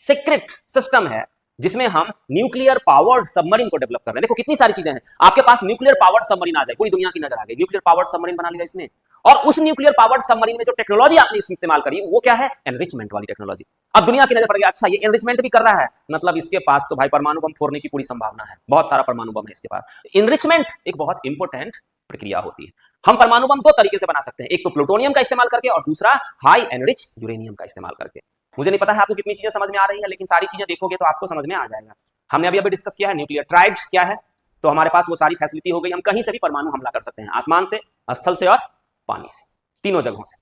सीक्रेट सिस्टम है, जिसमें हम न्यूक्लियर पावर्ड सबमरीन को डेवलप कर रहे हैं। देखो कितनी सारी चीजें हैं, आपके पास न्यूक्लियर पावर्ड सबमरीन आ जाए, पूरी दुनिया की नजर आ गई, न्यूक्लियर पावर्ड सबमरीन बना लिया इसने। और उस न्यूक्लियर पावर्ड सबमरीन में जो टेक्नोलॉजी आपने इस्तेमाल करी वो क्या है? एनरिचमेंट वाली टेक्नोलॉजी। अब दुनिया की नजर पड़ गई, अच्छा ये एनरिचमेंट भी कर रहा है, मतलब इसके पास तो भाई परमाणु बम फोड़ने की पूरी संभावना है, बहुत सारा परमाणु बम है इसके पास। एनरिचमेंट एक बहुत इंपॉर्टेंट प्रक्रिया होती है। हम परमाणु बम दो तरीके से बना सकते हैं, एक तो प्लूटोनियम का इस्तेमाल करके और दूसरा हाई एनरिच यूरेनियम का इस्तेमाल करके। मुझे नहीं पता है आपको कितनी चीजें समझ में आ रही है, लेकिन सारी चीजें देखोगे तो आपको समझ में आ जाएगा। हमने अभी अभी डिस्कस किया है न्यूक्लियर ट्राइड्स क्या है, तो हमारे पास वो सारी फैसिलिटी हो गई, हम कहीं से भी परमाणु हमला कर सकते हैं, आसमान से, स्थल से और पानी से, तीनों जगहों से।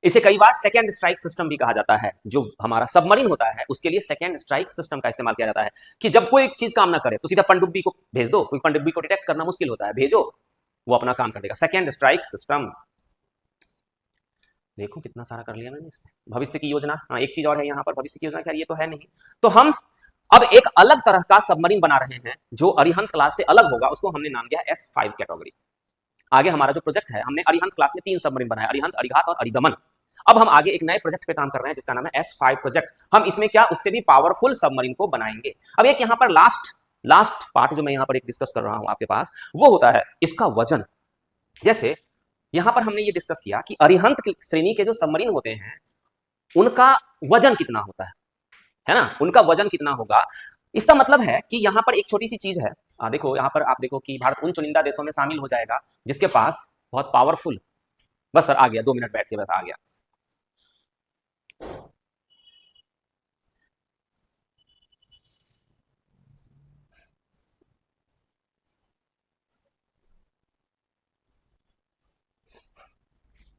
इसे कई बार सेकेंड स्ट्राइक सिस्टम भी कहा जाता है। जो हमारा सबमरीन होता है उसके लिए सेकेंड स्ट्राइक सिस्टम का इस्तेमाल किया जाता है, कि जब कोई एक चीज काम ना करे तो सीधा पनडुब्बी को भेज दो, कोई पनडुब्बी को डिटेक्ट करना मुश्किल होता है, भेजो, वो अपना काम कर देगा। Second strike system. देखो कितना सारा कर लिया मैंने इसमें। भविष्य की योजना, हाँ एक चीज और है यहाँ पर, भविष्य की योजना क्या, ये तो है नहीं। तो हम अब एक अलग तरह का सबमरीन बना रहे हैं जो अरिहंत क्लास से अलग होगा, उसको हमने नाम दिया S5 कैटेगरी। आगे हमारा जो प्रोजेक्ट है, हमने अरिहंत क्लास में 3 सबमरीन बनाया, अरिहंत, अरिघात और अरिदमन। अब हम आगे एक नए प्रोजेक्ट पे काम कर रहे हैं जिसका नाम है S5 प्रोजेक्ट। हम इसमें क्या, उससे भी पावरफुल सबमरीन को बनाएंगे। अब एक यहाँ पर लास्ट पार्ट जो मैं यहाँ पर एक डिस्कस कर रहा हूं आपके पास, वो होता है इसका वजन। जैसे यहां पर हमने ये डिस्कस किया कि अरिहंत श्रेणी के जो सबमरीन होते हैं उनका वजन कितना होता है ना, उनका वजन कितना होगा। इसका मतलब है कि यहां पर एक छोटी सी चीज है, देखो यहां पर आप देखो कि भारत उन चुनिंदा देशों में शामिल हो जाएगा जिसके पास बहुत पावरफुल, बस सर आ गया, 2 मिनट बैठ के बस आ गया।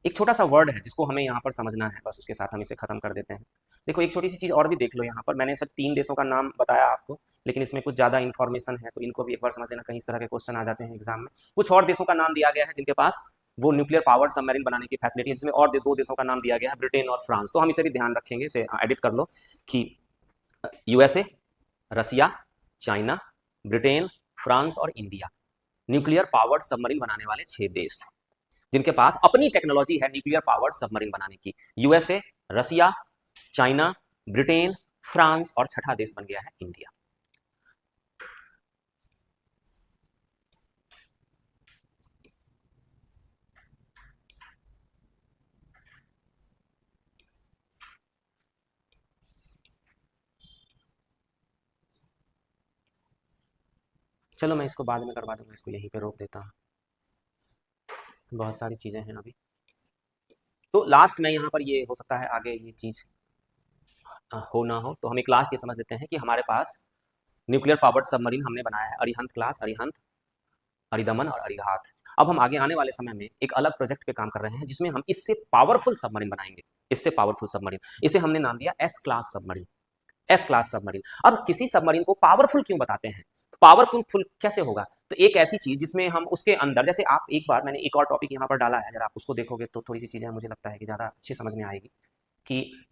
एक छोटा सा वर्ड है जिसको हमें यहाँ पर समझना है, बस उसके साथ हम इसे खत्म कर देते हैं। देखो एक छोटी सी चीज़ और भी देख लो यहाँ पर, मैंने सिर्फ 3 देशों का नाम बताया आपको, लेकिन इसमें कुछ ज़्यादा इन्फॉर्मेशन है, तो इनको भी एक बार समझ लेना, कहीं इस तरह के क्वेश्चन आ जाते हैं एग्जाम में। कुछ और देशों का नाम दिया गया है जिनके पास वो न्यूक्लियर पावर्ड सबमरीन बनाने की फैसिलिटी है, जिसमें और 2 देशों का नाम दिया गया है, ब्रिटेन और फ्रांस। तो हम इसे भी ध्यान रखेंगे, इसे एडिट कर लो कि USA, रसिया, चाइना, ब्रिटेन, फ्रांस और इंडिया न्यूक्लियर पावर्ड सबमरीन बनाने वाले 6 देश जिनके पास अपनी टेक्नोलॉजी है न्यूक्लियर पावर्ड सबमरीन बनाने की। USA, रसिया, चाइना, ब्रिटेन, फ्रांस और छठा देश बन गया है इंडिया। चलो मैं इसको बाद में करवा दूंगा, इसको यहीं पे रोक देता हूँ, बहुत सारी चीजें हैं अभी। तो लास्ट में यहाँ पर ये हो सकता है आगे ये चीज हो ना हो, तो हम एक लास्ट ये समझ लेते हैं कि हमारे पास न्यूक्लियर पावर्ड सबमरीन हमने बनाया है, अरिहंत क्लास, अरिहंत, अरिदमन और अरिघात। अब हम आगे आने वाले समय में एक अलग प्रोजेक्ट पे काम कर रहे हैं जिसमें हम इससे पावरफुल सबमरीन बनाएंगे, इससे पावरफुल सबमरीन। इसे हमने नाम दिया S class submarine, S class submarine. अब किसी सबमरीन को पावरफुल क्यों बताते हैं, तो पावरफुल कैसे होगा, तो एक ऐसी चीज जिसमें हम उसके अंदर, जैसे आप एक बार, मैंने एक और टॉपिक यहाँ पर डाला है, अगर आप उसको देखोगे तो थोड़ी सी चीजें मुझे लगता है कि ज्यादा अच्छी समझ में आएगी, कि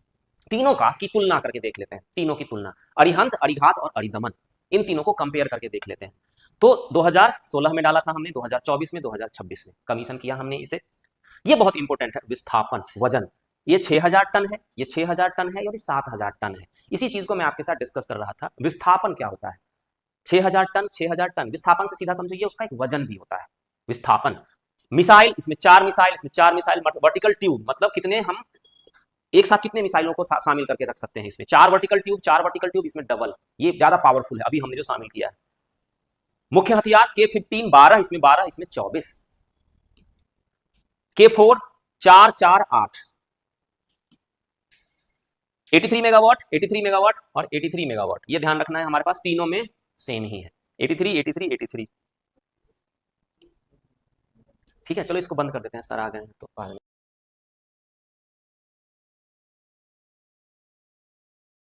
तीनों का की तुलना करके देख लेते हैं, तीनों की तुलना, अरिहंत, अरिघात और अरिदमन, इन तीनों को कंपेयर करके देख लेते हैं। तो 2016 में डाला था हमने, 2024 में, 2026 में कमीशन किया हमने इसे। ये बहुत इंपॉर्टेंट है, विस्थापन वजन। ये 6000 टन है, ये 6000 टन है, और ये 7000 टन है। इसी चीज को मैं आपके साथ डिस्कस कर रहा था, विस्थापन क्या होता है। 6000 टन, 6000 टन विस्थापन से सीधा समझो, ये उसका एक वजन भी होता है, विस्थापन। मिसाइल, इसमें 4 मिसाइल, इसमें 4 मिसाइल, वर्टिकल ट्यूब, मतलब कितने हम एक साथ कितने मिसाइलों को शामिल करके रख सकते हैं इसमें, 4 वर्टिकल ट्यूब, 4 वर्टिकल ट्यूब, इसमें डबल, ये ज्यादा पावरफुल है अभी हमने जो शामिल किया है। मुख्य हथियार K-15 12, इसमें 12, इसमें 24, K4 4 4 8, 83 मेगावाट, 83 मेगावाट और 83 मेगावाट, ये ध्यान रखना है, हमारे पास तीनों में सेम ही है, 83 83 83। ठीक है, चलो इसको बंद कर देते हैं, सर आ गए हैं तो बाद में